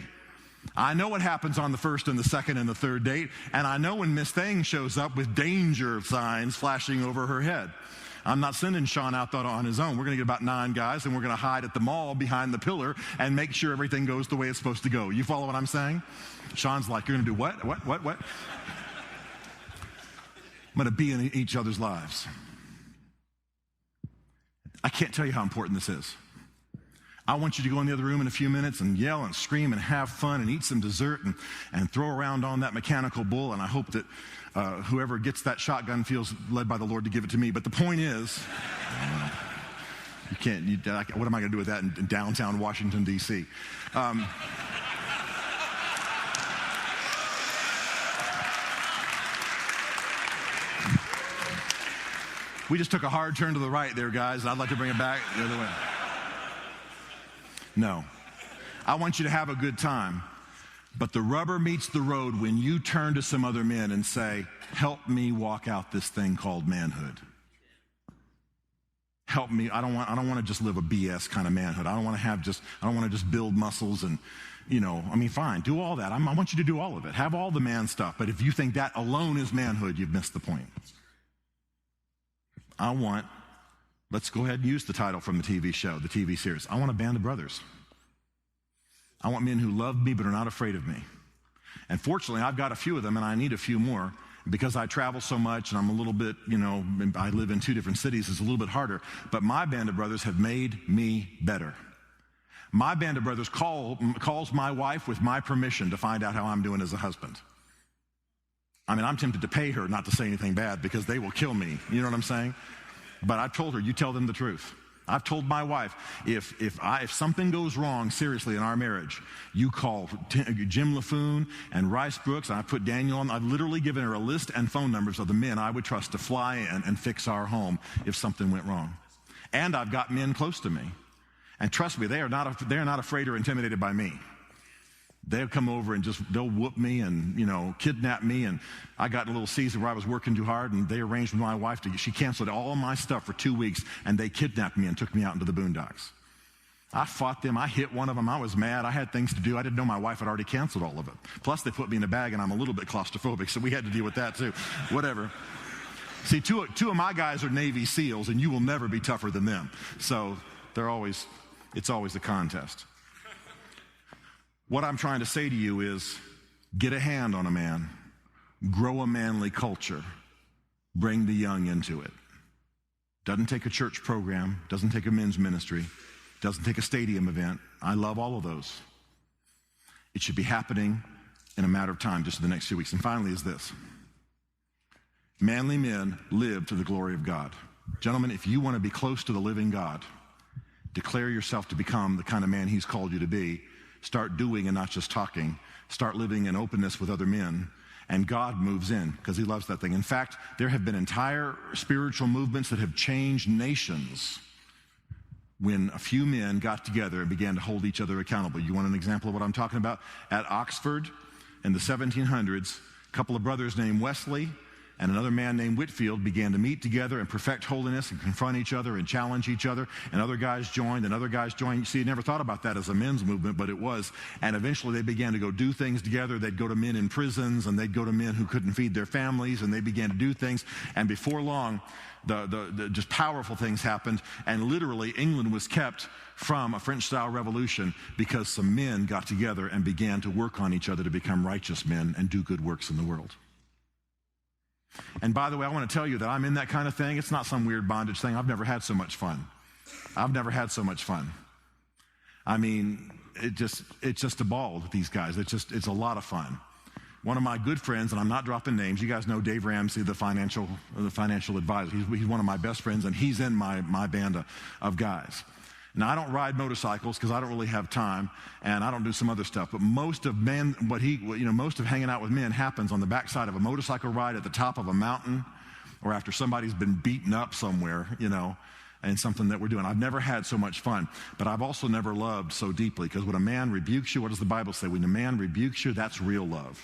I know what happens on the first and the second and the third date. And I know when Miss Thing shows up with danger signs flashing over her head. I'm not sending Sean out there on his own. We're going to get about 9 guys, and we're going to hide at the mall behind the pillar and make sure everything goes the way it's supposed to go. You follow what I'm saying? Sean's like, you're going to do what? What? I'm going to be in each other's lives. I can't tell you how important this is. I want you to go in the other room in a few minutes and yell and scream and have fun and eat some dessert and throw around on that mechanical bull, and I hope that whoever gets that shotgun feels led by the Lord to give it to me. But the point is, what am I going to do with that in downtown Washington, D.C.? We just took a hard turn to the right there, guys, and I'd like to bring it back the other way. No. I want you to have a good time. But the rubber meets the road when you turn to some other men and say, help me walk out this thing called manhood. Help me. I don't want to just live a BS kind of manhood. I don't want to just build muscles and, fine, do all that. I want you to do all of it. Have all the man stuff. But if you think that alone is manhood, you've missed the point. Let's go ahead and use the title from the TV show, the TV series. I want a band of brothers. I want men who love me but are not afraid of me. And fortunately, I've got a few of them, and I need a few more. Because I travel so much and I'm a little bit, I live in 2 different cities, it's a little bit harder. But my band of brothers have made me better. My band of brothers calls my wife with my permission to find out how I'm doing as a husband. I'm tempted to pay her not to say anything bad because they will kill me. You know what I'm saying? But I've told her, you tell them the truth. I've told my wife, if something goes wrong seriously in our marriage, you call Jim LaFoon and Rice Brooks, and I put Daniel on. I've literally given her a list and phone numbers of the men I would trust to fly in and fix our home if something went wrong. And I've got men close to me. And trust me, they are not afraid or intimidated by me. They'll come over and they'll whoop me and, kidnap me. And I got in a little season where I was working too hard, and they arranged with my wife she canceled all of my stuff for 2 weeks, and they kidnapped me and took me out into the boondocks. I fought them. I hit one of them. I was mad. I had things to do. I didn't know my wife had already canceled all of it. Plus, they put me in a bag, and I'm a little bit claustrophobic, so we had to deal with that too. Whatever. See, two of my guys are Navy SEALs, and you will never be tougher than them. So it's always a contest. What I'm trying to say to you is, get a hand on a man, grow a manly culture, bring the young into it. Doesn't take a church program, doesn't take a men's ministry, doesn't take a stadium event. I love all of those. It should be happening in a matter of time, just in the next few weeks. And finally is this. Manly men live to the glory of God. Gentlemen, if you want to be close to the living God, declare yourself to become the kind of man he's called you to be. Start doing and not just talking. Start living in openness with other men. And God moves in because he loves that thing. In fact, there have been entire spiritual movements that have changed nations when a few men got together and began to hold each other accountable. You want an example of what I'm talking about? At Oxford in the 1700s, a couple of brothers named Wesley and another man named Whitfield began to meet together and perfect holiness and confront each other and challenge each other. And other guys joined and other guys joined. You see, you never thought about that as a men's movement, but it was. And eventually they began to go do things together. They'd go to men in prisons and they'd go to men who couldn't feed their families, and they began to do things. And before long, the just powerful things happened. And literally England was kept from a French-style revolution because some men got together and began to work on each other to become righteous men and do good works in the world. And by the way, I want to tell you that I'm in that kind of thing. It's not some weird bondage thing. I've never had so much fun. It's just a ball with these guys. It's a lot of fun. One of my good friends, and I'm not dropping names, you guys know Dave Ramsey, the financial advisor. He's one of my best friends, and he's in my band of guys. Now, I don't ride motorcycles because I don't really have time, and I don't do some other stuff. But most of hanging out with men happens on the backside of a motorcycle ride at the top of a mountain, or after somebody's been beaten up somewhere, and something that we're doing. I've never had so much fun, but I've also never loved so deeply, because when a man rebukes you, what does the Bible say? When a man rebukes you, that's real love.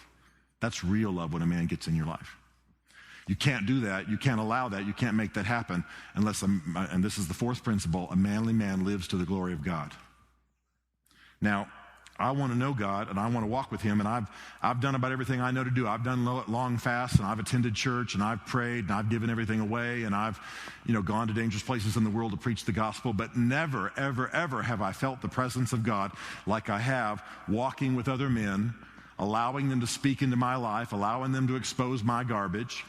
That's real love when a man gets in your life. You can't do that. You can't allow that. You can't make that happen unless, and this is the fourth principle, a manly man lives to the glory of God. Now, I want to know God, and I want to walk with him, and I've done about everything I know to do. I've done long fasts, and I've attended church, and I've prayed, and I've given everything away, and I've gone to dangerous places in the world to preach the gospel, but never, ever, ever have I felt the presence of God like I have walking with other men, allowing them to speak into my life, allowing them to expose my garbage,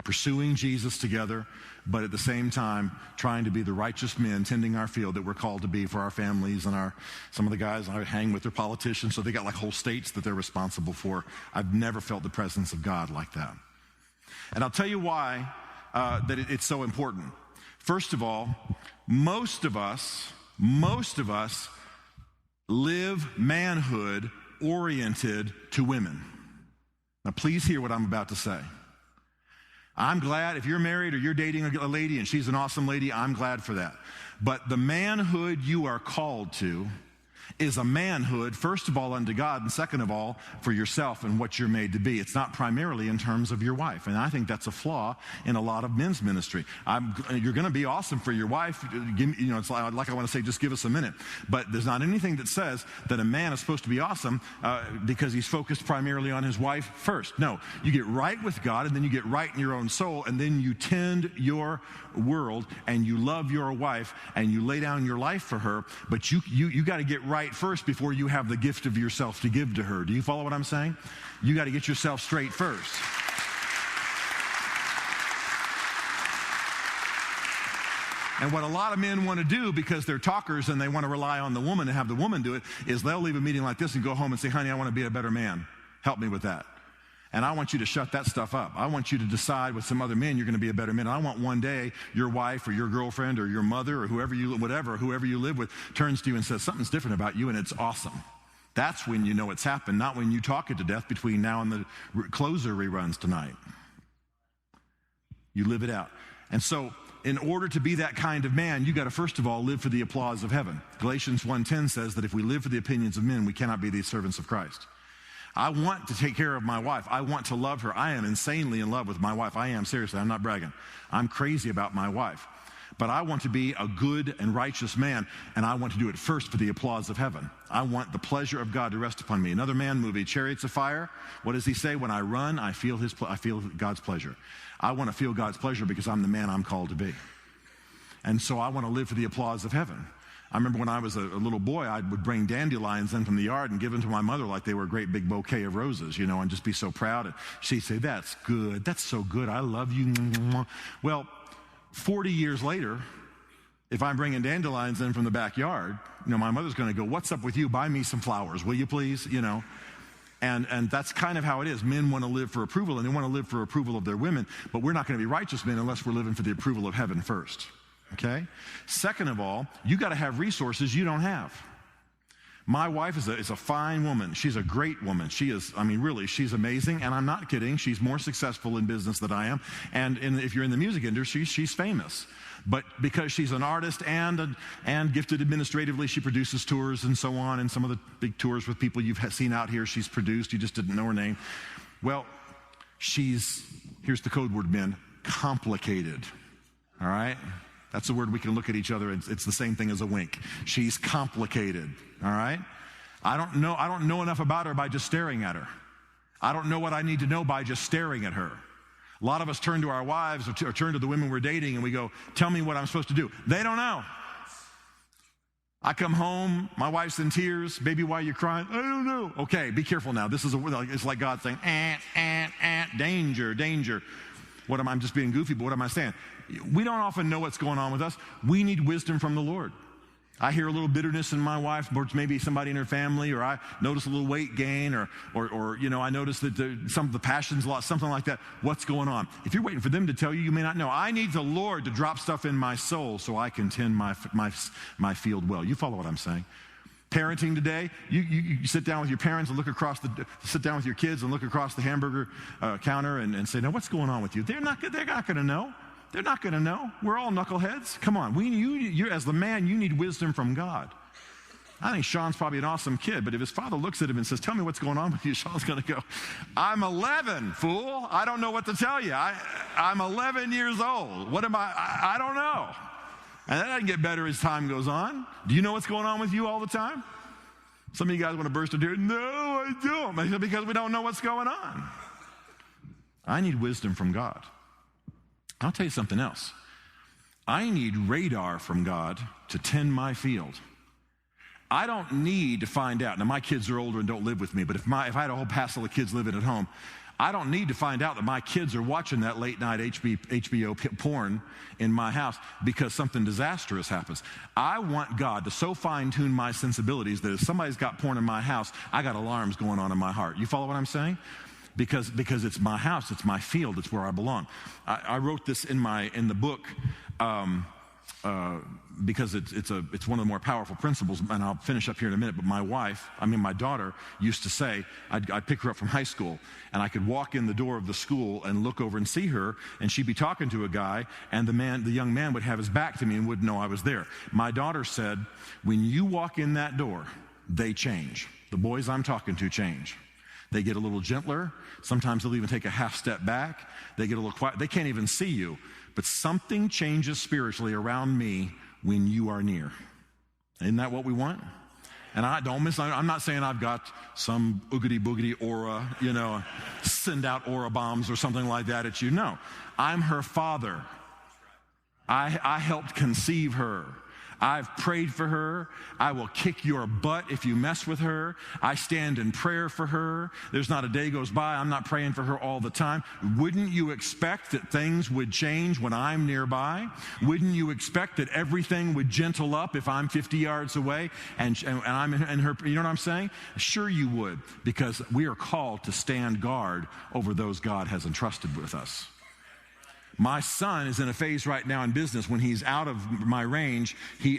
pursuing Jesus together, but at the same time trying to be the righteous men tending our field that we're called to be for our families. And some of the guys I hang with are politicians, so they got like whole states that they're responsible for. I've never felt the presence of God like that. And I'll tell you why it's so important. First of all, most of us live manhood oriented to women. Now please hear what I'm about to say. I'm glad if you're married or you're dating a lady and she's an awesome lady, I'm glad for that. But the manhood you are called to is a manhood, first of all, unto God, and second of all, for yourself and what you're made to be. It's not primarily in terms of your wife. And I think that's a flaw in a lot of men's ministry. You're going to be awesome for your wife. It's like I want to say, just give us a minute. But there's not anything that says that a man is supposed to be awesome because he's focused primarily on his wife first. No, you get right with God, and then you get right in your own soul, and then you tend your world, and you love your wife, and you lay down your life for her. But you got to get right first before you have the gift of yourself to give to her. Do you follow what I'm saying? You got to get yourself straight first. And what a lot of men want to do, because they're talkers and they want to rely on the woman and have the woman do it, is they'll leave a meeting like this and go home and say, honey, I want to be a better man. Help me with that. And I want you to shut that stuff up. I want you to decide with some other men you're going to be a better man. And I want one day your wife or your girlfriend or your mother or whoever you live with turns to you and says, something's different about you, and it's awesome. That's when you know it's happened, not when you talk it to death between now and the closer reruns tonight. You live it out. And so in order to be that kind of man, you got to first of all live for the applause of heaven. Galatians 1:10 says that if we live for the opinions of men, we cannot be the servants of Christ. I want to take care of my wife. I want to love her. I am insanely in love with my wife. I am, seriously. I'm not bragging. I'm crazy about my wife. But I want to be a good and righteous man, and I want to do it first for the applause of heaven. I want the pleasure of God to rest upon me. Another man movie, Chariots of Fire. What does he say? When I run, I feel God's pleasure. I want to feel God's pleasure because I'm the man I'm called to be. And so I want to live for the applause of heaven. I remember when I was a little boy, I would bring dandelions in from the yard and give them to my mother like they were a great big bouquet of roses, and just be so proud. And she'd say, that's good. That's so good. I love you. Well, 40 years later, if I'm bringing dandelions in from the backyard, my mother's going to go, what's up with you? Buy me some flowers, will you please? And that's kind of how it is. Men want to live for approval, and they want to live for approval of their women, but we're not going to be righteous men unless we're living for the approval of heaven first. Okay? Second of all, you got to have resources you don't have. My wife is a fine woman. She's a great woman. She is, really, she's amazing, and I'm not kidding. She's more successful in business than I am, and if you're in the music industry, she's famous. But because she's an artist and gifted administratively, she produces tours and so on, and some of the big tours with people you've seen out here, she's produced. You just didn't know her name. Well, here's the code word, men, complicated. All right? That's a word we can look at each other, and it's the same thing as a wink. She's complicated, all right? I don't know enough about her by just staring at her. I don't know what I need to know by just staring at her. A lot of us turn to our wives or turn to the women we're dating and we go, tell me what I'm supposed to do. They don't know. I come home, my wife's in tears. Baby, why are you crying? I don't know. Okay, be careful now. It's like God saying, danger, danger. I'm just being goofy, but what am I saying? We don't often know what's going on with us. We need wisdom from the Lord. I hear a little bitterness in my wife, or maybe somebody in her family, or I notice a little weight gain, or I notice that some of the passion's lost, something like that. What's going on? If you're waiting for them to tell you, you may not know. I need the Lord to drop stuff in my soul so I can tend my field well. You follow what I'm saying? Parenting today, you sit down with your parents and sit down with your kids and look across the hamburger counter and say, now what's going on with you? They're not going to know. They're not going to know. We're all knuckleheads. Come on. You as the man, you need wisdom from God. I think Sean's probably an awesome kid, but if his father looks at him and says, tell me what's going on with you, Sean's going to go, I'm 11, fool. I don't know what to tell you. I'm 11 years old. What am I don't know. And that doesn't get better as time goes on. Do you know what's going on with you all the time? Some of you guys want to burst into here. No, I don't. Because we don't know what's going on. I need wisdom from God. I'll tell you something else. I need radar from God to tend my field. I don't need to find out. Now, my kids are older and don't live with me, but if I had a whole passel of kids living at home, I don't need to find out that my kids are watching that late night HBO porn in my house because something disastrous happens. I want God to so fine-tune my sensibilities that if somebody's got porn in my house, I got alarms going on in my heart. You follow what I'm saying? Because it's my house, it's my field, it's where I belong. I wrote this in the book. because it's one of the more powerful principles, and I'll finish up here in a minute, but my daughter used to say, I'd pick her up from high school, and I could walk in the door of the school and look over and see her, and she'd be talking to a guy, and the young man would have his back to me and wouldn't know I was there. My daughter said, when you walk in that door, they change. The boys I'm talking to change. They get a little gentler. Sometimes they'll even take a half step back. They get a little quiet. They can't even see you. But something changes spiritually around me when you are near. Isn't that what we want? And I'm not saying I've got some oogity boogity aura, send out aura bombs or something like that at you. No, I'm her father. I helped conceive her. I've prayed for her. I will kick your butt if you mess with her. I stand in prayer for her. There's not a day goes by I'm not praying for her all the time. Wouldn't you expect that things would change when I'm nearby? Wouldn't you expect that everything would gentle up if I'm 50 yards away and I'm in her, you know what I'm saying? Sure you would, because we are called to stand guard over those God has entrusted with us. My son is in a phase right now in business when he's out of my range.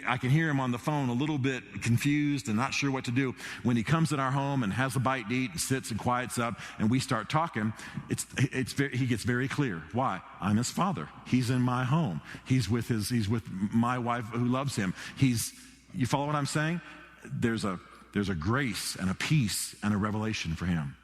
I can hear him on the phone a little bit confused and not sure what to do. When he comes in our home and has a bite to eat and sits and quiets up and we start talking, he gets very clear. Why? I'm his father. He's in my home. He's with my wife who loves him. You follow what I'm saying? There's a grace and a peace and a revelation for him.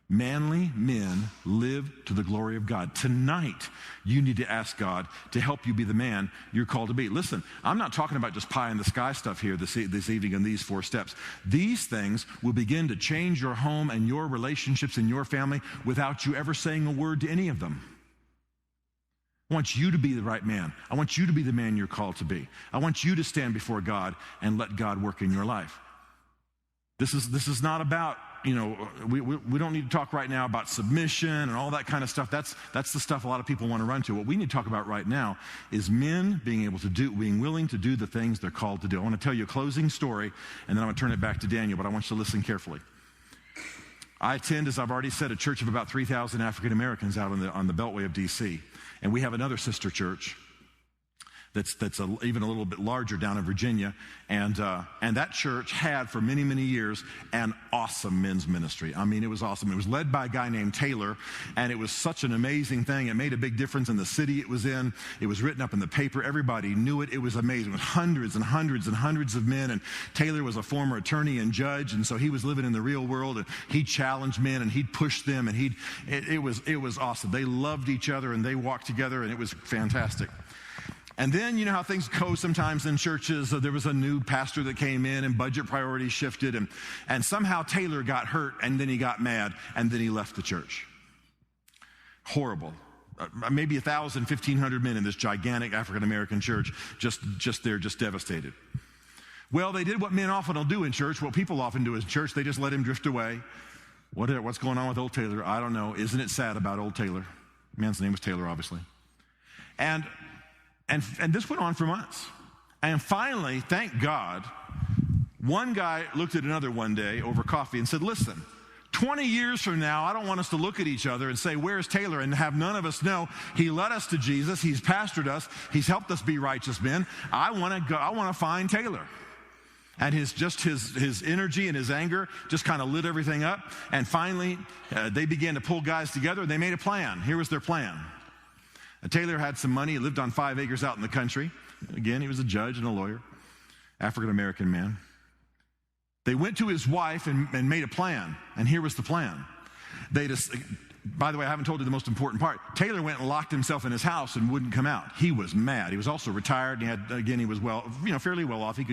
Manly men live to the glory of God. Tonight, you need to ask God to help you be the man you're called to be. Listen, I'm not talking about just pie in the sky stuff here this evening in these 4 steps. These things will begin to change your home and your relationships in your family without you ever saying a word to any of them. I want you to be the right man. I want you to be the man you're called to be. I want you to stand before God and let God work in your life. This is not about, we don't need to talk right now about submission and all that kind of stuff. That's the stuff a lot of people want to run to. What we need to talk about right now is men being willing to do the things they're called to do. I want to tell you a closing story, and then I'm going to turn it back to Daniel, but I want you to listen carefully. I attend, as I've already said, a church of about 3,000 African Americans out on the Beltway of D.C., and we have another sister church that's even a little bit larger down in Virginia. And that church had for many, many years an awesome men's ministry. I mean, it was awesome. It was led by a guy named Taylor, and it was such an amazing thing. It made a big difference in the city it was in. It was written up in the paper. Everybody knew it. It was amazing. With hundreds and hundreds and hundreds of men. And Taylor was a former attorney and judge, and so he was living in the real world, and he challenged men, and he'd push them, and it was awesome. They loved each other, and they walked together, and it was fantastic. And then, you know how things go sometimes in churches. There was a new pastor that came in and budget priorities shifted, and somehow Taylor got hurt, and then he got mad, and then he left the church. Horrible. Maybe 1,000, 1,500 men in this gigantic African-American church, just devastated. Well, they did what men often will do in church, what people often do in church. They just let him drift away. What's going on with old Taylor? I don't know. Isn't it sad about old Taylor? Man's name was Taylor, obviously. And this went on for months. And finally, thank God, one guy looked at another one day over coffee and said, listen, 20 years from now, I don't want us to look at each other and say, where's Taylor? And have none of us know he led us to Jesus. He's pastored us. He's helped us be righteous men. I want to find Taylor. And his energy and his anger just kind of lit everything up. And finally, they began to pull guys together, and they made a plan. Here was their plan. Taylor had some money. He lived on 5 acres out in the country. Again, he was a judge and a lawyer, African-American man. They went to his wife and made a plan, and here was the plan. By the way, I haven't told you the most important part. Taylor went and locked himself in his house and wouldn't come out. He was mad. He was also retired, and he was fairly well off. He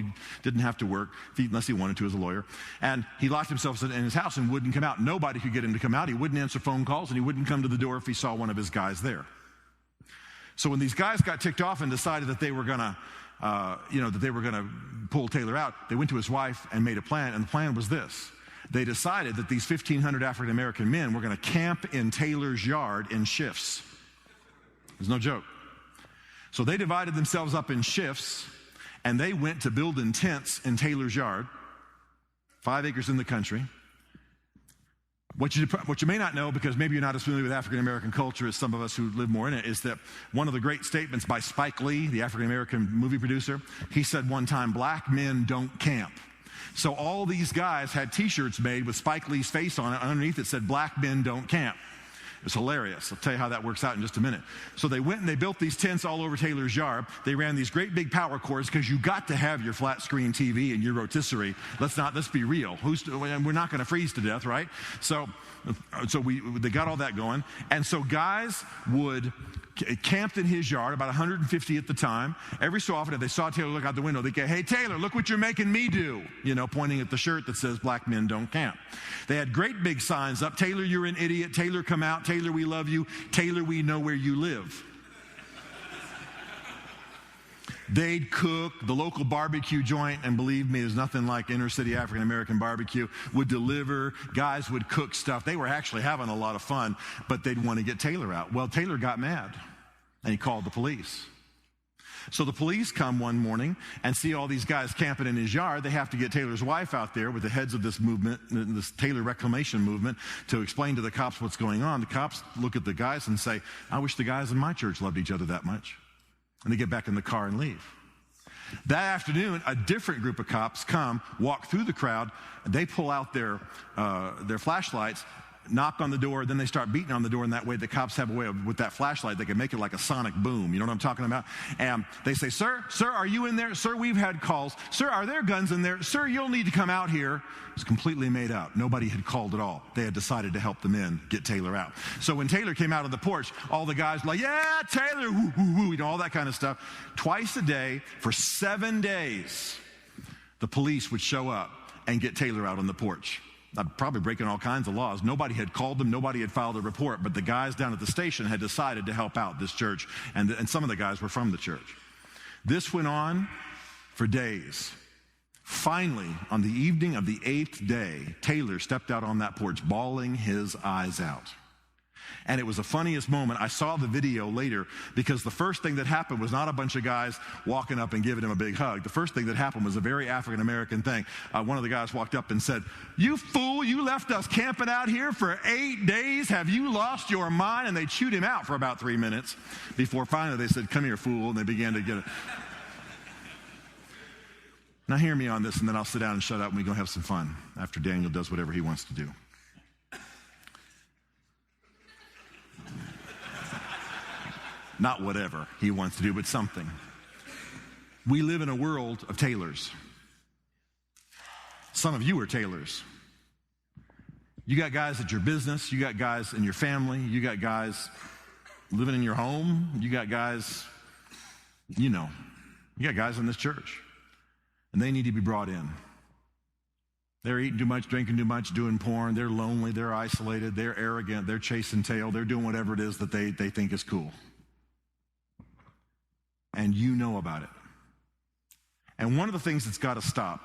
didn't have to work unless he wanted to as a lawyer. And he locked himself in his house and wouldn't come out. Nobody could get him to come out. He wouldn't answer phone calls, and he wouldn't come to the door if he saw one of his guys there. So when these guys got ticked off and decided that they were going to pull Taylor out, they went to his wife and made a plan, and the plan was this. They decided that these 1,500 African-American men were going to camp in Taylor's yard in shifts. There's no joke. So they divided themselves up in shifts, and they went to building tents in Taylor's yard, 5 acres in the country. What you may not know, because maybe you're not as familiar with African American culture as some of us who live more in it, is that one of the great statements by Spike Lee, the African American movie producer, he said one time, "Black men don't camp." So all these guys had T-shirts made with Spike Lee's face on it. Underneath it said, "Black men don't camp." It's hilarious. I'll tell you how that works out in just a minute. So they went and they built these tents all over Taylor's yard. They ran these great big power cords, because you got to have your flat screen TV and your rotisserie. Let's be real. We're not going to freeze to death, right? So they got all that going. And so guys would camped in his yard, about 150 at the time. Every so often, if they saw Taylor look out the window, they'd go, "Hey, Taylor, look what you're making me do," pointing at the shirt that says "Black men don't camp." They had great big signs up: "Taylor, you're an idiot. Taylor, come out. Taylor, we love you. Taylor, we know where you live." They'd cook. The local barbecue joint, and believe me, there's nothing like inner city African American barbecue, would deliver. Guys would cook stuff. They were actually having a lot of fun, but they'd want to get Taylor out. Well, Taylor got mad, and he called the police. So the police come one morning and see all these guys camping in his yard. They have to get Taylor's wife out there with the heads of this movement, this Taylor reclamation movement, to explain to the cops what's going on. The cops look at the guys and say, "I wish the guys in my church loved each other that much." And they get back in the car and leave. That afternoon, a different group of cops come, walk through the crowd. They pull out their flashlights, knock on the door, then they start beating on the door. And that way, the cops have a way of, with that flashlight, they can make it like a sonic boom. You know what I'm talking about? And they say, Sir, are you in there? Sir, we've had calls. Sir, are there guns in there? Sir, you'll need to come out here. It's completely made up. Nobody had called at all. They had decided to help the men get Taylor out. So when Taylor came out on the porch, all the guys were like, "Yeah, Taylor, woo, woo, woo," all that kind of stuff. Twice a day for 7 days, the police would show up and get Taylor out on the porch. Probably breaking all kinds of laws. Nobody had called them. Nobody had filed a report. But the guys down at the station had decided to help out this church. And some of the guys were from the church. This went on for days. Finally, on the evening of the 8th day, Taylor stepped out on that porch, bawling his eyes out. And it was the funniest moment. I saw the video later, because the first thing that happened was not a bunch of guys walking up and giving him a big hug. The first thing that happened was a very African-American thing. One of the guys walked up and said, "You fool, you left us camping out here for 8 days. Have you lost your mind?" And they chewed him out for about 3 minutes before finally they said, "Come here, fool," and they began to get it. Now hear me on this, and then I'll sit down and shut up, and we go have some fun after Daniel does whatever he wants to do. Not whatever he wants to do, but something. We live in a world of Taylors. Some of you are Taylors. You got guys at your business. You got guys in your family. You got guys living in your home. You got guys, you got guys in this church. And they need to be brought in. They're eating too much, drinking too much, doing porn. They're lonely. They're isolated. They're arrogant. They're chasing tail. They're doing whatever it is that they think is cool. And you know about it. And one of the things that's got to stop,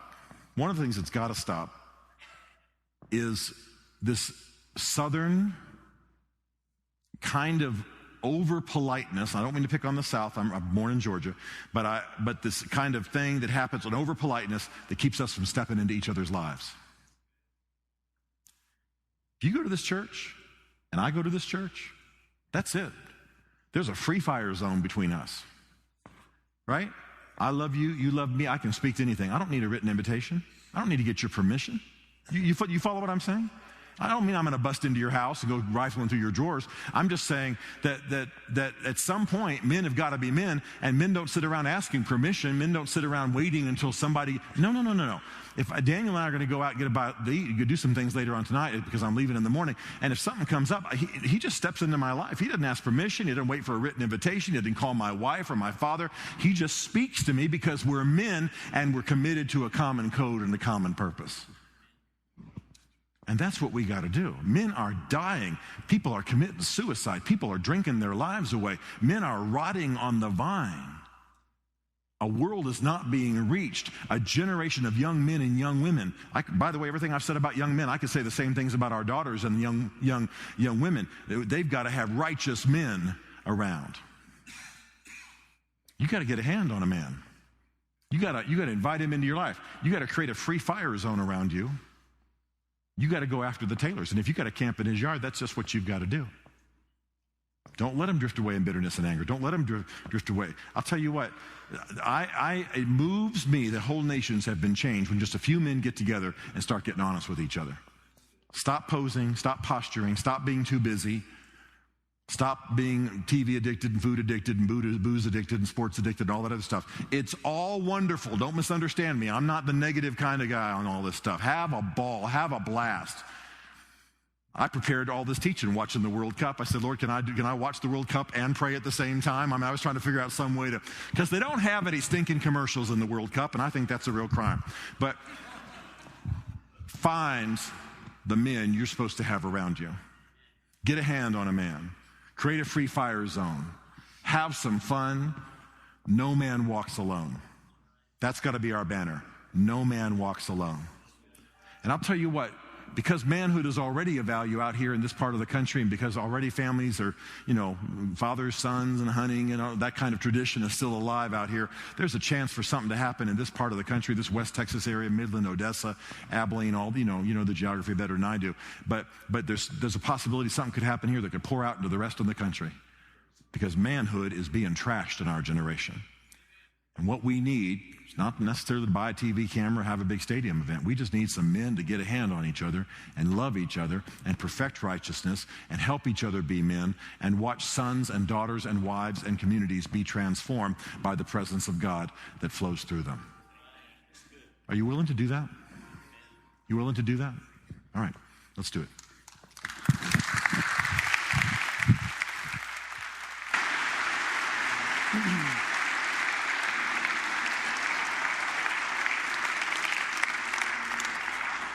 is this southern kind of over politeness. I don't mean to pick on the South. I'm born in Georgia, but this kind of thing that happens, an over politeness that keeps us from stepping into each other's lives. If you go to this church and I go to this church, that's it. There's a free fire zone between us, right? I love you, you love me. I can speak to anything. I don't need a written invitation. I don't need to get your permission. You follow what I'm saying? I don't mean I'm going to bust into your house and go rifling through your drawers. I'm just saying that at some point, men have got to be men, and men don't sit around asking permission. Men don't sit around waiting until somebody. No. If Daniel and I are going to go out and get about to eat, you could do some things later on tonight because I'm leaving in the morning. And if something comes up, he just steps into my life. He doesn't ask permission. He doesn't wait for a written invitation. He doesn't call my wife or my father. He just speaks to me because we're men and we're committed to a common code and a common purpose. And that's what we got to do. Men are dying. People are committing suicide. People are drinking their lives away. Men are rotting on the vine. A world is not being reached. A generation of young men and young women. By the way, everything I've said about young men, I could say the same things about our daughters and young women. They've got to have righteous men around. You got to get a hand on a man. You got to invite him into your life. You got to create a free fire zone around you. You got to go after the Taylors. And if you got to camp in his yard, that's just what you've got to do. Don't let them drift away in bitterness and anger. Don't let them drift away. I'll tell you what, it moves me that whole nations have been changed when just a few men get together and start getting honest with each other. Stop posing, stop posturing, stop being too busy, stop being TV addicted and food addicted and booze addicted and sports addicted and all that other stuff. It's all wonderful. Don't misunderstand me. I'm not the negative kind of guy on all this stuff. Have a ball, have a blast. I prepared all this teaching watching the World Cup. I said, Lord, can I watch the World Cup and pray at the same time? I was trying to figure out some way to, because they don't have any stinking commercials in the World Cup, and I think that's a real crime. But find the men you're supposed to have around you. Get a hand on a man. Create a free fire zone. Have some fun. No man walks alone. That's got to be our banner. No man walks alone. And I'll tell you what, because manhood is already a value out here in this part of the country, and because already families are, fathers, sons, and hunting, and that kind of tradition is still alive out here, there's a chance for something to happen in this part of the country, this West Texas area, Midland, Odessa, Abilene, all, you know the geography better than I do. But there's a possibility something could happen here that could pour out into the rest of the country, because manhood is being trashed in our generation. And what we need is not necessarily to buy a TV camera or have a big stadium event. We just need some men to get a hand on each other and love each other and perfect righteousness and help each other be men and watch sons and daughters and wives and communities be transformed by the presence of God that flows through them. Are you willing to do that? You willing to do that? All right, let's do it.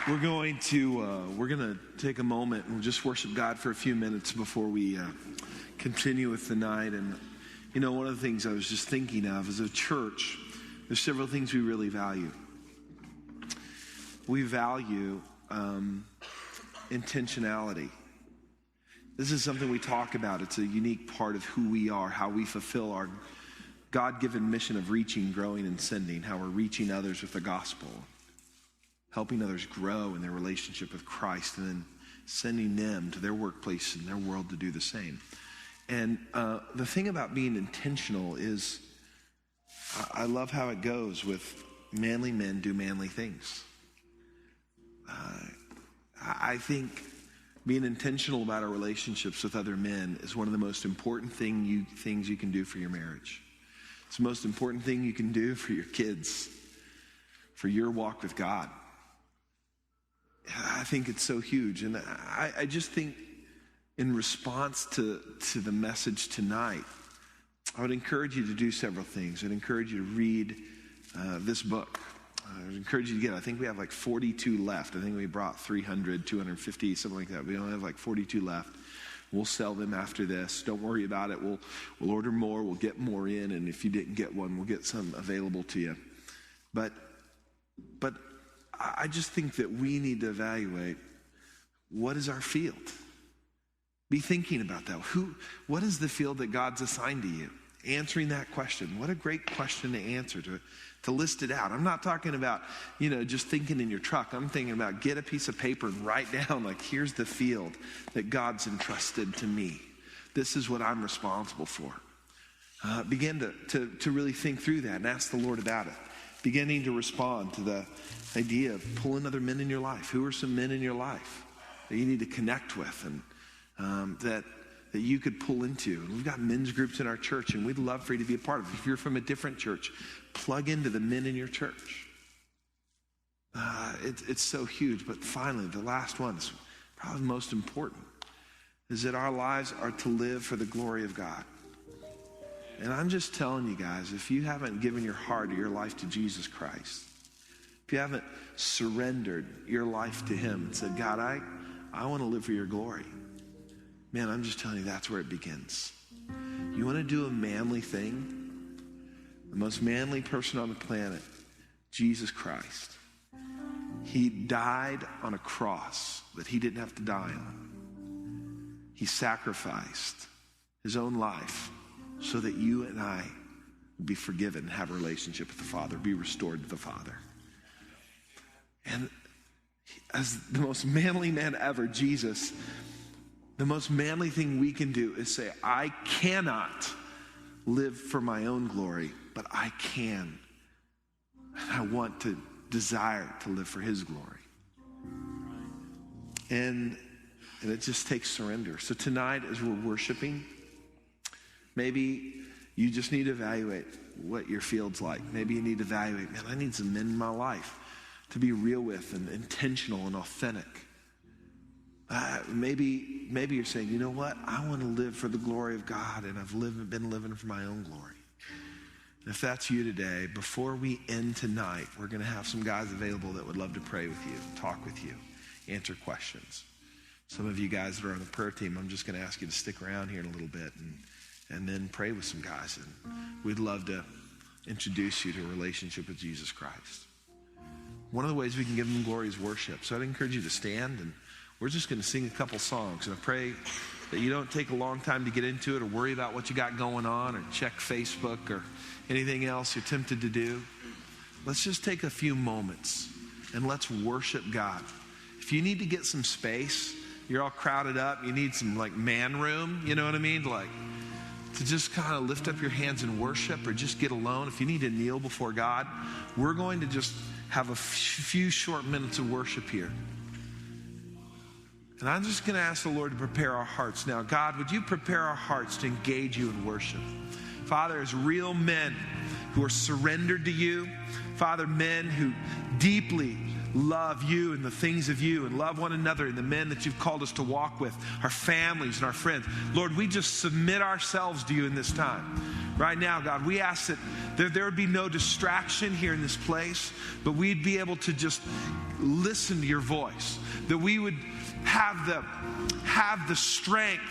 We're going to take a moment and just worship God for a few minutes before we continue with the night. And one of the things I was just thinking of as a church, there's several things we really value. We value intentionality. This is something we talk about. It's a unique part of who we are, how we fulfill our God-given mission of reaching, growing, and sending, how we're reaching others with the gospel, helping others grow in their relationship with Christ, and then sending them to their workplace and their world to do the same. And the thing about being intentional is, I love how it goes with manly men do manly things. I think being intentional about our relationships with other men is one of the most important things you can do for your marriage. It's the most important thing you can do for your kids, for your walk with God. I think it's so huge. And I just think in response to the message tonight, I would encourage you to do several things. I'd encourage you to read this book. I would encourage you to get it. I think we have like 42 left. I think we brought 300, 250, something like that. We only have like 42 left. We'll sell them after this. Don't worry about it. We'll order more. We'll get more in. And if you didn't get one, we'll get some available to you. But I just think that we need to evaluate, what is our field? Be thinking about that. What is the field that God's assigned to you? Answering that question. What a great question to answer, to list it out. I'm not talking about, just thinking in your truck. I'm thinking about get a piece of paper and write down, like, here's the field that God's entrusted to me. This is what I'm responsible for. Begin to really think through that and ask the Lord about it. Beginning to respond to the idea of pulling other men in your life. Who are some men in your life that you need to connect with and that you could pull into? And we've got men's groups in our church, and we'd love for you to be a part of it. If you're from a different church, plug into the men in your church. It's so huge. But finally, the last one is probably the most important, is that our lives are to live for the glory of God. And I'm just telling you guys, if you haven't given your heart or your life to Jesus Christ, if you haven't surrendered your life to him and said, God, I want to live for your glory, man, I'm just telling you, that's where it begins. You want to do a manly thing? The most manly person on the planet, Jesus Christ. He died on a cross that he didn't have to die on. He sacrificed his own life so that you and I would be forgiven, have a relationship with the Father, be restored to the Father. And As the most manly man ever, Jesus, the most manly thing we can do is say, I cannot live for my own glory, but I can. And I want to desire to live for his glory. And it just takes surrender. So tonight, as we're worshiping, maybe you just need to evaluate what your field's like. Maybe you need to evaluate, man, I need some men in my life to be real with and intentional and authentic. Maybe you're saying, you know what? I want to live for the glory of God, and I've been living for my own glory. And if that's you today, before we end tonight, we're going to have some guys available that would love to pray with you, talk with you, answer questions. Some of you guys that are on the prayer team, I'm just going to ask you to stick around here in a little bit and then pray with some guys. And we'd love to introduce you to a relationship with Jesus Christ. One of the ways we can give him glory is worship. So I'd encourage you to stand, and we're just going to sing a couple songs. And I pray that you don't take a long time to get into it or worry about what you got going on or check Facebook or anything else you're tempted to do. Let's just take a few moments and let's worship God. If you need to get some space, you're all crowded up, you need some like man room, you know what I mean? Like to just kind of lift up your hands and worship, or just get alone. If you need to kneel before God, we're going to just have a few short minutes of worship here. And I'm just going to ask the Lord to prepare our hearts now. God, would you prepare our hearts to engage you in worship? Father, as real men who are surrendered to you, Father, men who deeply love you and the things of you and love one another and the men that you've called us to walk with, our families and our friends. Lord, we just submit ourselves to you in this time. Right now, God, we ask that there would be no distraction here in this place, but we'd be able to just listen to your voice, that we would have the strength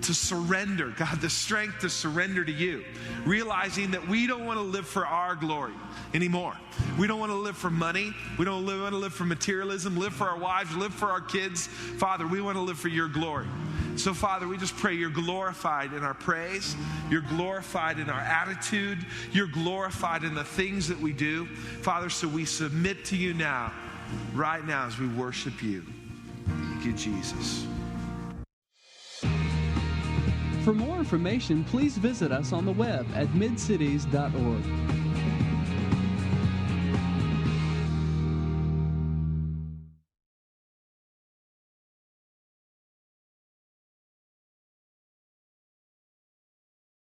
to surrender, God, the strength to surrender to you, realizing that we don't want to live for our glory anymore. We don't want to live for money. We don't want to live for materialism, live for our wives, live for our kids. Father, we want to live for your glory. So, Father, we just pray you're glorified in our praise. You're glorified in our attitude. You're glorified in the things that we do. Father, so we submit to you now, right now, as we worship you. Thank you, Jesus.
For more information, please visit us on the web at midcities.org.